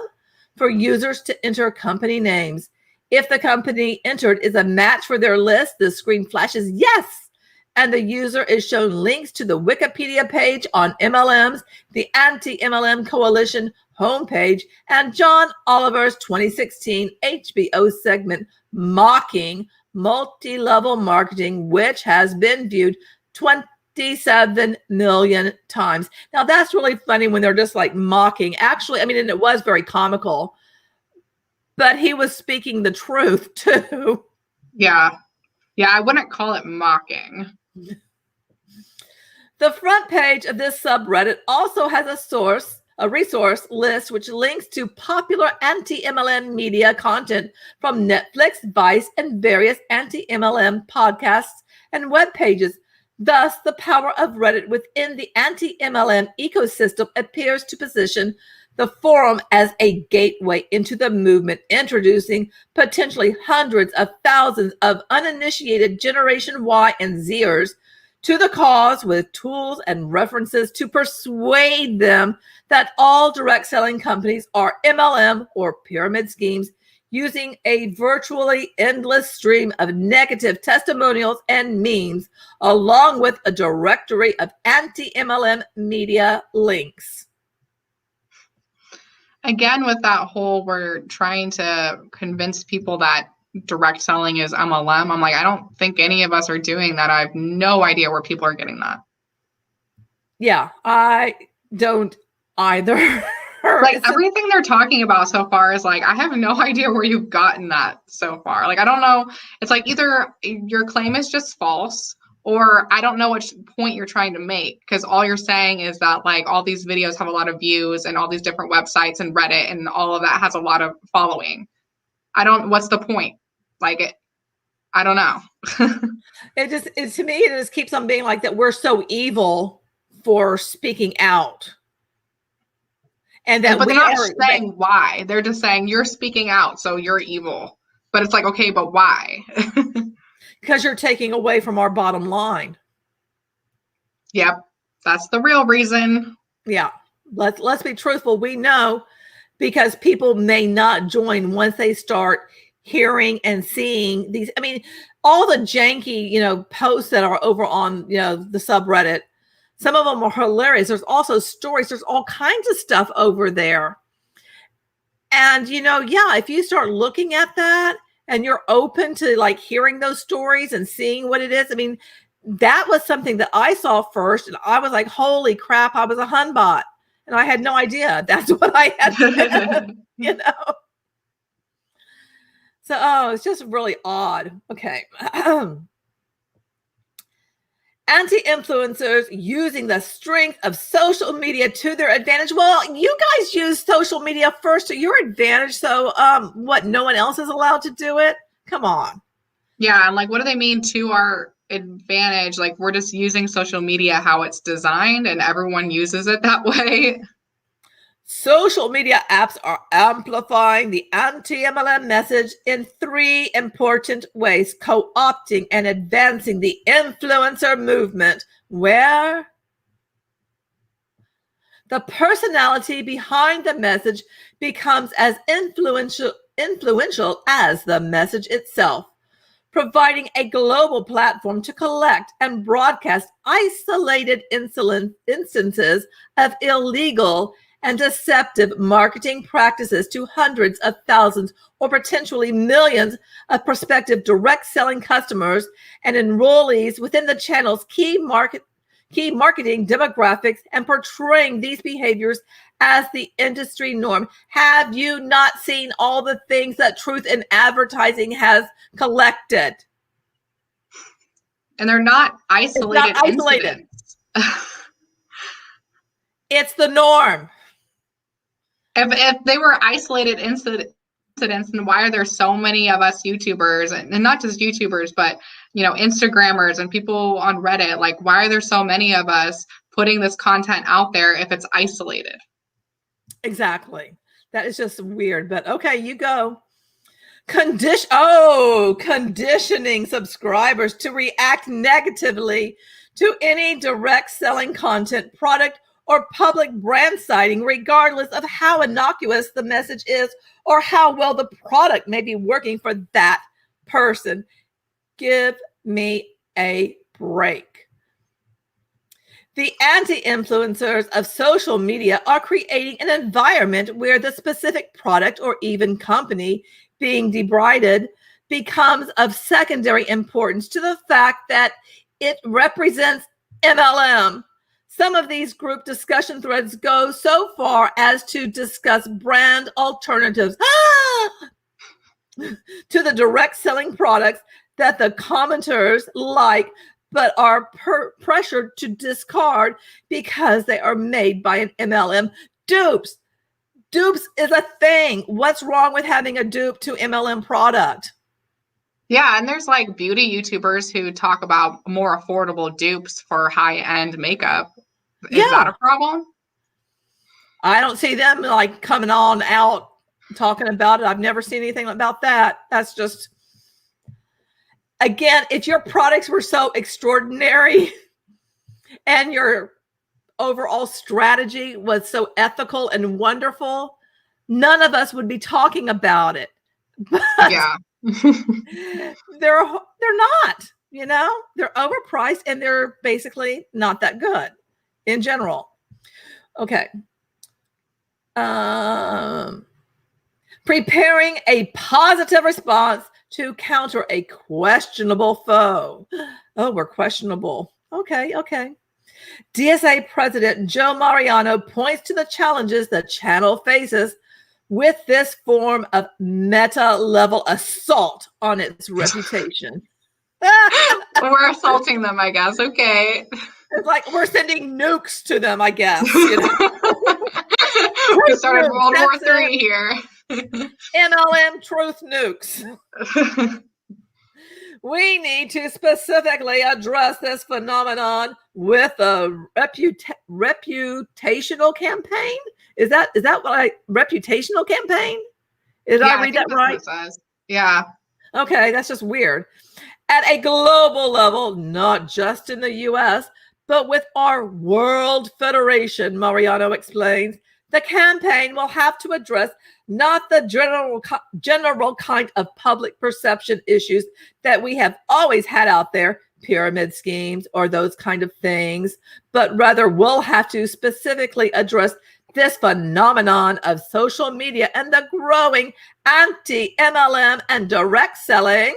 for users to enter company names. If the company entered is a match for their list, the screen flashes yes, and the user is shown links to the Wikipedia page on MLMs, the Anti-MLM Coalition homepage, and John Oliver's 2016 HBO segment, Mocking Multi-Level Marketing, which has been viewed 27 million times. Now, that's really funny when they're just like mocking. Actually, and it was very comical. but he was speaking the truth too. Yeah. Yeah, I wouldn't call it mocking. The front page of this subreddit also has a resource list, which links to popular anti-MLM media content from Netflix, Vice, and various anti-MLM podcasts and web pages. Thus, the power of Reddit within the anti-MLM ecosystem appears to position the forum as a gateway into the movement, introducing potentially hundreds of thousands of uninitiated Generation Y and Zers to the cause with tools and references to persuade them that all direct selling companies are MLM or pyramid schemes, using a virtually endless stream of negative testimonials and memes, along with a directory of anti-MLM media links. Again, with that whole, we're trying to convince people that direct selling is MLM. I'm like, I don't think any of us are doing that. I have no idea where people are getting that. Yeah, I don't either. Like everything they're talking about so far is like, I have no idea where you've gotten that so far. Like, I don't know. It's like either your claim is just false, or I don't know which point you're trying to make, because all you're saying is that like all these videos have a lot of views and all these different websites and Reddit and all of that has a lot of following. What's the point? Like, I don't know. To me, it just keeps on being like that. We're so evil for speaking out. And that but they're not saying why. They're just saying you're speaking out, so you're evil. But it's like, okay, but why? Because you're taking away from our bottom line. Yep, that's the real reason. Yeah, let's be truthful. We know, because people may not join once they start hearing and seeing these. I mean, all the janky, posts that are over on, the subreddit. Some of them are hilarious. There's also stories. There's all kinds of stuff over there. And, if you start looking at that and you're open to like hearing those stories and seeing what it is. I mean, that was something that I saw first. And I was like, holy crap, I was a Hunbot. And I had no idea that's what I had said, So, it's just really odd. Okay. Anti-influencers using the strength of social media to their advantage. Well, you guys use social media first to your advantage. So what, no one else is allowed to do it? Come on. Yeah. And like, what do they mean to our advantage? Like, we're just using social media how it's designed and everyone uses it that way. Social media apps are amplifying the anti-MLM message in 3 important ways, co-opting and advancing the influencer movement, where the personality behind the message becomes as influential as the message itself, providing a global platform to collect and broadcast isolated instances of illegal and deceptive marketing practices to hundreds of thousands or potentially millions of prospective direct selling customers and enrollees within the channel's key marketing demographics, and portraying these behaviors as the industry norm. Have you not seen all the things that Truth in Advertising has collected? And they're not isolated incidents. It's the norm. If they were isolated incidents, then why are there so many of us YouTubers, and not just YouTubers, but Instagrammers and people on Reddit? Like, why are there so many of us putting this content out there if it's isolated? Exactly. That is just weird. But okay, you go. Conditioning subscribers to react negatively to any direct selling content, product, or public brand citing, regardless of how innocuous the message is or how well the product may be working for that person. Give me a break. The anti-influencers of social media are creating an environment where the specific product or even company being derided becomes of secondary importance to the fact that it represents MLM. Some of these group discussion threads go so far as to discuss brand alternatives. to the direct selling products that the commenters like, but are pressured to discard because they are made by an MLM. Dupes. Dupes is a thing. What's wrong with having a dupe to MLM product? Yeah, and there's like beauty YouTubers who talk about more affordable dupes for high-end makeup. Is that a problem? I don't see them like coming on out talking about it. I've never seen anything about that. That's just, again, if your products were so extraordinary and your overall strategy was so ethical and wonderful, none of us would be talking about it. But yeah. they're not, they're overpriced and they're basically not that good in general. Okay. Preparing a positive response to counter a questionable foe. Oh, we're questionable. Okay. DSA President Joe Mariano points to the challenges the channel faces with this form of meta-level assault on its reputation. We're assaulting them, I guess. Okay. It's like we're sending nukes to them, I guess. We started World War III here. MLM truth nukes. We need to specifically address this phenomenon with a reputational campaign. Is that what reputational campaign? Did I read that right? Yeah. Okay, that's just weird. At a global level, not just in the US, but with our World Federation, Mariano explains, the campaign will have to address not the general kind of public perception issues that we have always had out there, pyramid schemes or those kind of things, but rather will have to specifically address this phenomenon of social media and the growing anti-MLM and direct selling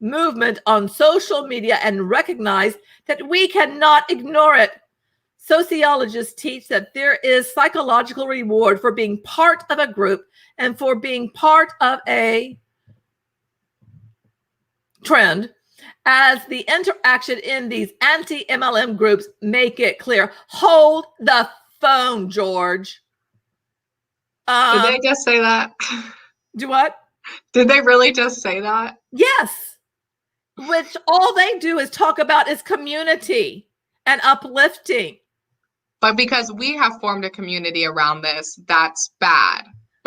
movement on social media and recognize that we cannot ignore it. Sociologists teach that there is psychological reward for being part of a group and for being part of a trend, as the interaction in these anti-MLM groups make it clear. Hold the phone, George. Did they just say that? Do what? Did they really just say that? Yes. Which all they do is talk about is community and uplifting. But because we have formed a community around this, that's bad.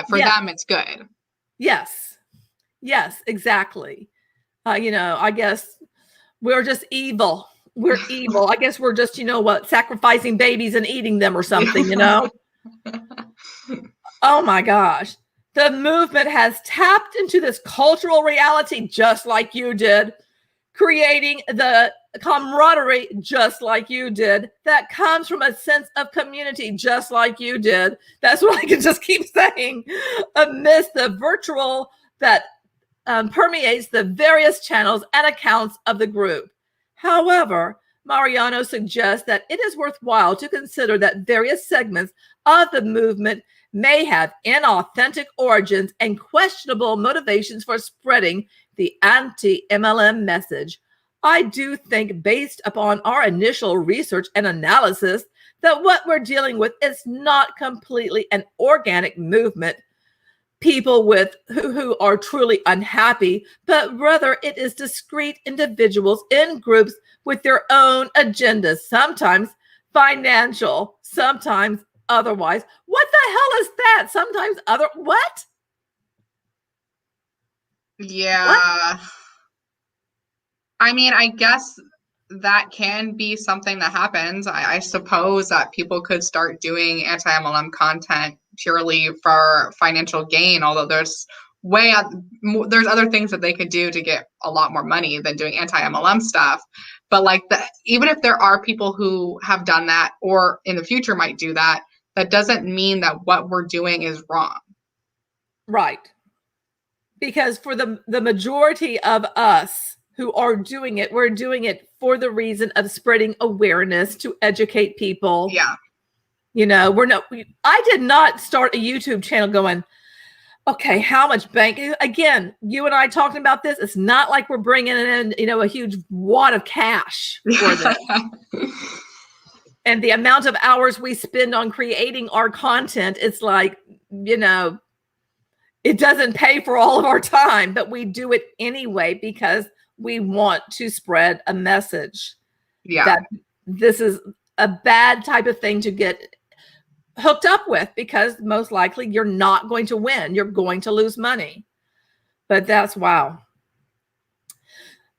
For them, it's good. Yes, exactly. I guess we're just evil. We're evil. I guess we're just, sacrificing babies and eating them or something, Oh my gosh. The movement has tapped into this cultural reality just like you did, creating the camaraderie just like you did, that comes from a sense of community just like you did. That's what I can just keep saying, amidst the virtual that permeates the various channels and accounts of the group. However, Mariano suggests that it is worthwhile to consider that various segments of the movement may have inauthentic origins and questionable motivations for spreading the anti-MLM message. I do think, based upon our initial research and analysis, that what we're dealing with is not completely an organic movement, people who are truly unhappy, but rather it is discrete individuals in groups with their own agendas, sometimes financial, sometimes otherwise. What the hell is that? Sometimes what? Yeah. What? I mean, I guess that can be something that happens. I suppose that people could start doing anti-MLM content purely for financial gain, although there's other things that they could do to get a lot more money than doing anti-MLM stuff. But even if there are people who have done that or in the future might do that, that doesn't mean that what we're doing is wrong. Right. Because for the majority of us who are doing it, we're doing it for the reason of spreading awareness to educate people. Yeah. I did not start a YouTube channel going, Okay, how much bank? Again, you and I talking about this. It's not like we're bringing in, a huge wad of cash for this. And the amount of hours we spend on creating our content, it's like, it doesn't pay for all of our time, but we do it anyway because we want to spread a message that this is a bad type of thing to get hooked up with, because most likely you're not going to win. You're going to lose money. But that's wow.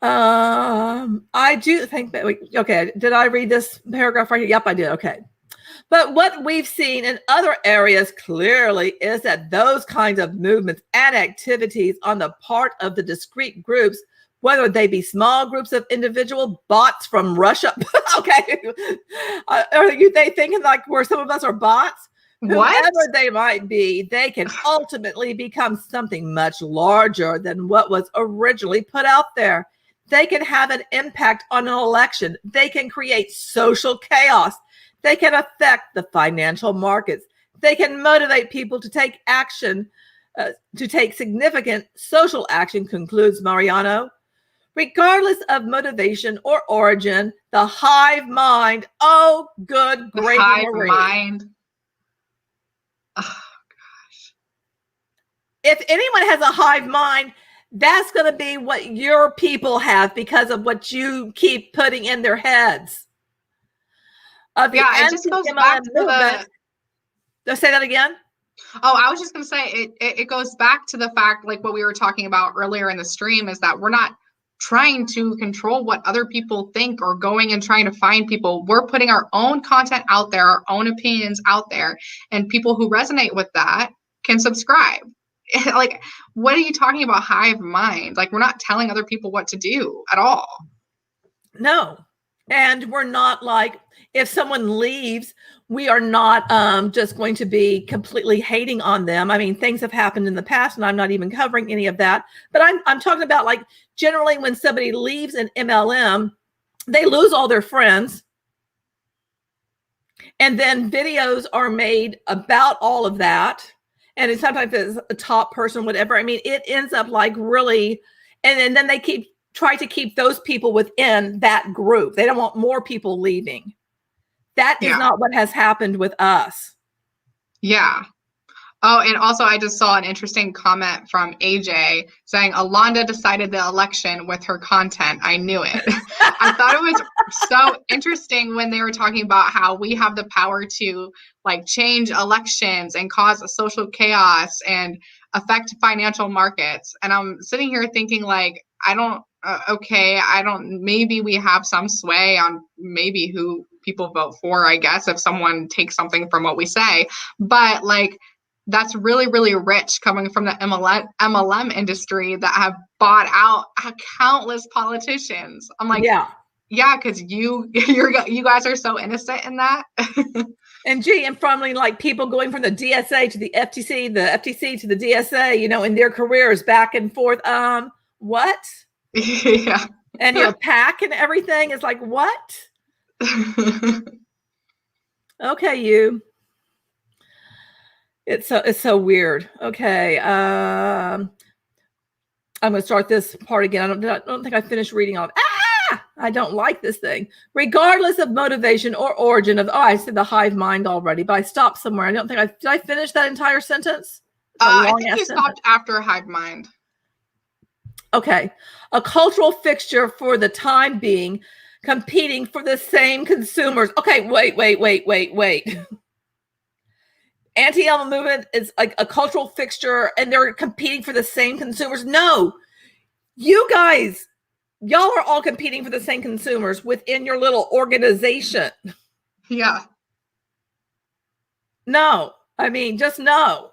I do think that okay, did I read this paragraph right here? Yep, I did. Okay. But what we've seen in other areas clearly is that those kinds of movements and activities on the part of the discrete groups, whether they be small groups of individual bots from Russia. Okay. Are they thinking like where some of us are bots? What? Whoever they might be, they can ultimately become something much larger than what was originally put out there. They can have an impact on an election. They can create social chaos. They can affect the financial markets. They can motivate people to take action, to take significant social action, concludes Mariano. Regardless of motivation or origin, the hive mind, oh, good gravy, hive Marie. Mind. Oh, gosh. If anyone has a hive mind, that's going to be what your people have because of what you keep putting in their heads. It just goes back to the... Say that again? Oh, I was just going to say, it goes back to the fact, like what we were talking about earlier in the stream, is that we're not trying to control what other people think or going and trying to find people. We're putting our own content out there, our own opinions out there, and people who resonate with that can subscribe. Like, what are you talking about, hive mind? Like, we're not telling other people what to do at all. No. And we're not like, if someone leaves, we are not just going to be completely hating on them. I mean, things have happened in the past, and I'm not even covering any of that. But I'm talking about, like, generally when somebody leaves an MLM, they lose all their friends. And then videos are made about all of that. And sometimes it's a top person, whatever. I mean, it ends up like really, and then they try to keep those people within that group. They don't want more people leaving. That is not what has happened with us. Yeah. Oh, and also I just saw an interesting comment from AJ saying, Alonda decided the election with her content. I knew it. I thought it was so interesting when they were talking about how we have the power to like change elections and cause a social chaos and affect financial markets. And I'm sitting here thinking like, maybe we have some sway on maybe who people vote for, I guess, if someone takes something from what we say. But like, that's really, really rich coming from the MLM industry that have bought out countless politicians. I'm like, yeah, because you guys are so innocent in that. And from like people going from the DSA to the FTC, the FTC to the DSA, in their careers back and forth. What? Yeah. And PAC and everything is like, what? Okay, you. It's so weird. Okay. I'm going to start this part again. I don't think I finished reading all. I don't like this thing. Regardless of motivation or origin of, I said the hive mind already, but I stopped somewhere. I don't think did I finish that entire sentence? I think you stopped after hive mind. Okay. A cultural fixture for the time being, competing for the same consumers. Okay, wait. Anti-MLM movement is like a cultural fixture and they're competing for the same consumers. No, you guys, y'all are all competing for the same consumers within your little organization. Yeah. No, I mean, just no.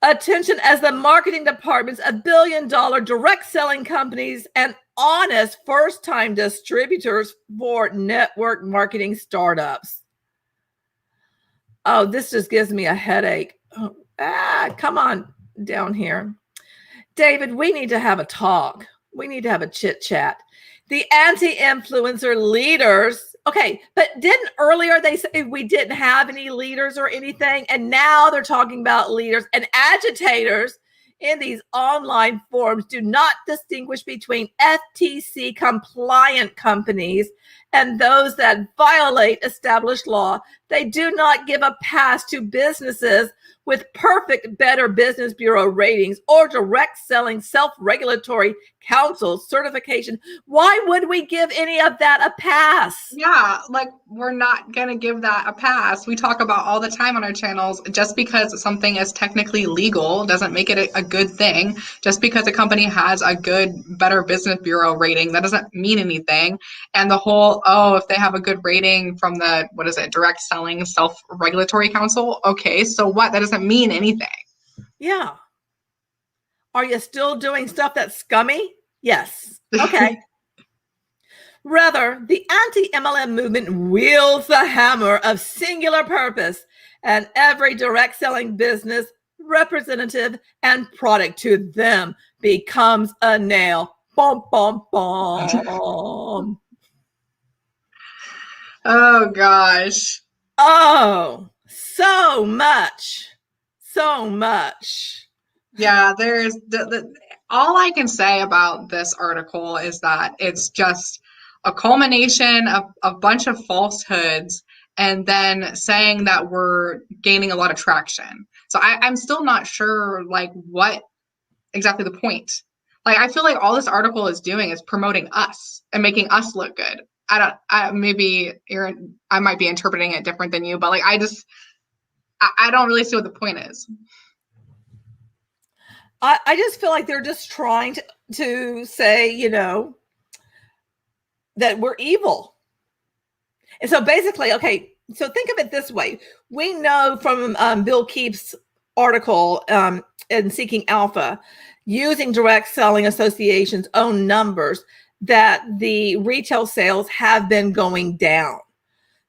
Attention as the marketing departments of billion-dollar direct selling companies and honest first-time distributors for network marketing startups. Oh, this just gives me a headache. Come on down here. David, we need to have a talk. We need to have a chit chat. The anti-influencer leaders Okay, but didn't earlier they say we didn't have any leaders or anything, and now they're talking about leaders and agitators in these online forums do not distinguish between FTC compliant companies and those that violate established law. They do not give a pass to businesses with perfect Better Business Bureau ratings or direct selling self-regulatory council certification. Why would we give any of that a pass? Yeah, like we're not going to give that a pass. We talk about all the time on our channels, just because something is technically legal doesn't make it a good thing. Just because a company has a good Better Business Bureau rating, that doesn't mean anything. And the whole, oh, if they have a good rating from the, what is it, direct selling self-regulatory council, okay, so what? That doesn't mean anything. Yeah. Are you still doing stuff that's scummy? Yes. Okay. Rather, the anti-MLM movement wields the hammer of singular purpose, and every direct selling business, representative, and product to them becomes a nail. Bum, bum, bum. Oh, gosh. Oh, so much. So much. Yeah, there's all I can say about this article is that it's just a culmination of a bunch of falsehoods and then saying that we're gaining a lot of traction. So I'm still not sure like what exactly the point. Like I feel like all this article is doing is promoting us and making us look good. Maybe I might be interpreting it different than you, but like I don't really see what the point is. I just feel like they're just trying to say, you know, that we're evil. And so basically, okay, so think of it this way. We know from Bill Keefe's article in Seeking Alpha, using direct selling associations' own numbers, that the retail sales have been going down.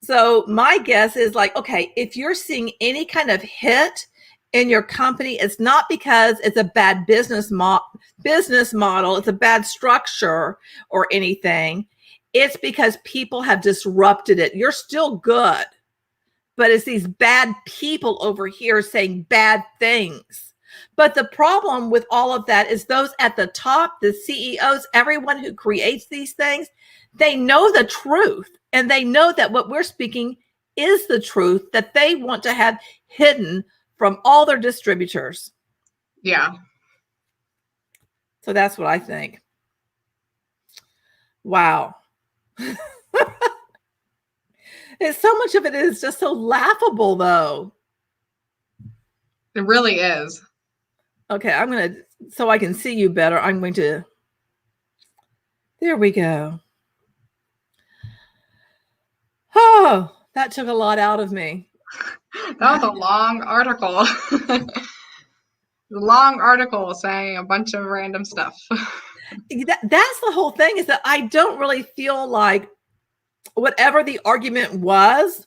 So my guess is like, okay, if you're seeing any kind of hit in your company, it's not because it's a bad business model, it's a bad structure or anything. It's because people have disrupted it. You're still good, but it's these bad people over here saying bad things. But the problem with all of that is those at the top, the CEOs, everyone who creates these things, they know the truth, and they know that what we're speaking is the truth that they want to have hidden from all their distributors. Yeah. So that's what I think. Wow. So much of it is just so laughable, though. It really is. Okay, so I can see you better, I'm going to, there we go. Oh, that took a lot out of me. That was a long article. Long article saying a bunch of random stuff. That's the whole thing, is that I don't really feel like whatever the argument was,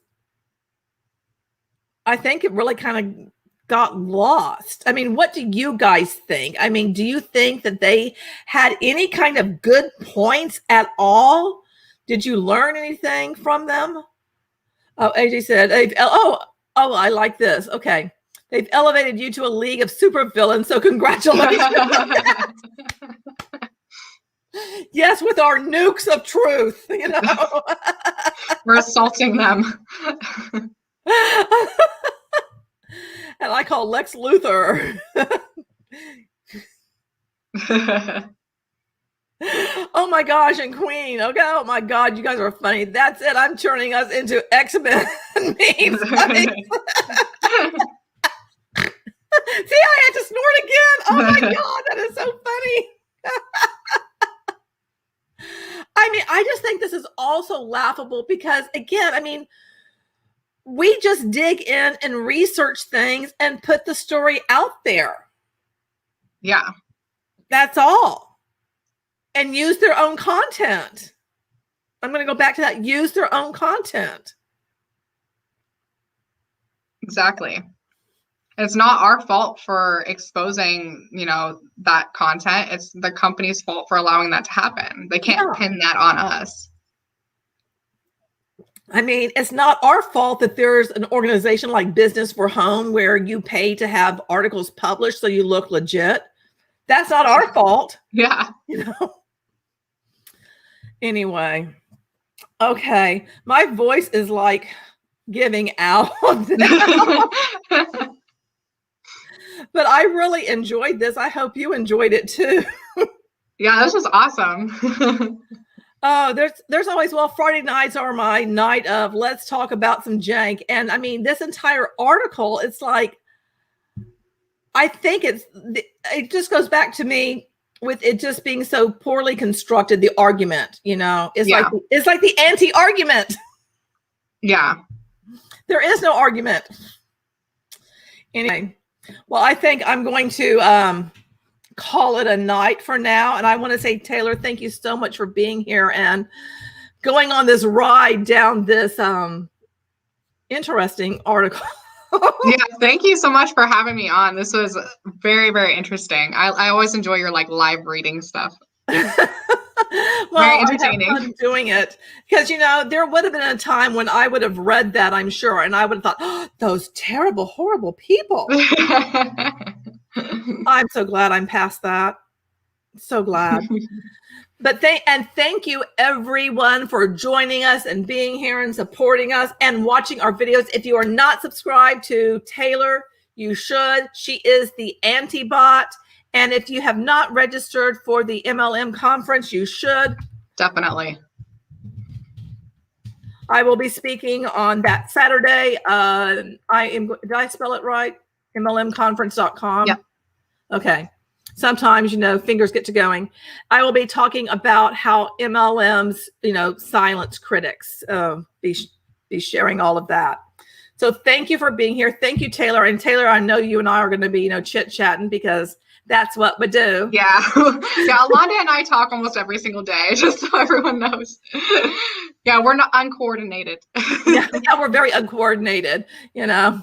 I think it really kind of got lost. I mean, what do you guys think? I mean, do you think that they had any kind of good points at all? Did you learn anything from them? Oh, AJ said, I like this. Okay. They've elevated you to a league of supervillains, so congratulations. Yes, with our nukes of truth, you know. We're assaulting them. And I call Lex Luthor. Oh my gosh, and Queen. Okay, oh my God, you guys are funny. That's it. I'm turning us into X-Men memes. See, I had to snort again. Oh my God, that is so funny. I mean, I just think this is also laughable because, again, I mean, we just dig in and research things and put the story out there. Yeah. That's all. And use their own content. I'm going to go back to that. Use their own content. Exactly. It's not our fault for exposing, you know, that content. It's the company's fault for allowing that to happen. They can't pin that on us. I mean, it's not our fault that there's an organization like Business for Home where you pay to have articles published so you look legit. That's not our fault. Yeah. You know? Anyway, okay. My voice is like giving out. But I really enjoyed this. I hope you enjoyed it too. Yeah, this was awesome. Oh, there's always, well, Friday nights are my night of let's talk about some jank. And I mean, this entire article, it's like, I think it just goes back to me with it just being so poorly constructed, the argument, you know, it's like the anti-argument. Yeah. There is no argument. Anyway, well, I think I'm going to call it a night for now. And I want to say, Taylor, thank you so much for being here and going on this ride down this interesting article. Yeah, thank you so much for having me on. This was very, very interesting. I always enjoy your like live reading stuff. Well, very entertaining. I have fun doing it because, you know, there would have been a time when I would have read that, I'm sure, and I would have thought, oh, those terrible, horrible people. I'm so glad I'm past that. So glad. But thank you everyone for joining us and being here and supporting us and watching our videos. If you are not subscribed to Taylor, you should. She is the Antibot. And if you have not registered for the MLM conference, you should. Definitely. I will be speaking on that Saturday. Did I spell it right? MLMconference.com. Yeah. Okay. Sometimes, you know, fingers get to going. I will be talking about how MLMs, you know, silence critics. Be sharing all of that. So thank you for being here. Thank you, Taylor. And Taylor, I know you and I are going to be, you know, chit-chatting because that's what we do. Yeah. Yeah. Alonda and I talk almost every single day, just so everyone knows. Yeah, we're not uncoordinated. Yeah, we're very uncoordinated, you know.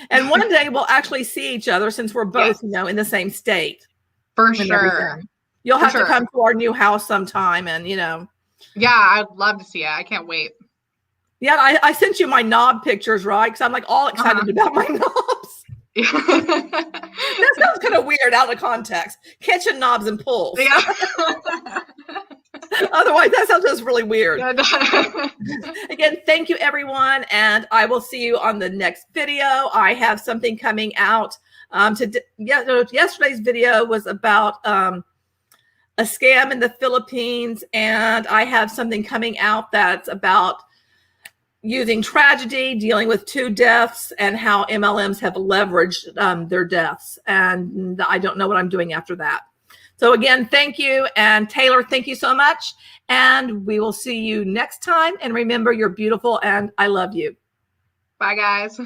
And one day we'll actually see each other since we're both, you know, in the same state. For sure. Everything. You'll have to come to our new house sometime and, you know. Yeah, I'd love to see it. I can't wait. Yeah, I sent you my knob pictures, right? Because I'm like all excited about my knobs. That sounds kind of weird out of context. Kitchen knobs and pulls. Yeah. Otherwise, that sounds just really weird. Again, thank you, everyone. And I will see you on the next video. I have something coming out. Yesterday's video was about a scam in the Philippines. And I have something coming out that's about using tragedy, dealing with 2 deaths, and how MLMs have leveraged their deaths. And I don't know what I'm doing after that. So again, thank you. And Taylor, thank you so much. And we will see you next time. And remember, you're beautiful and I love you. Bye, guys.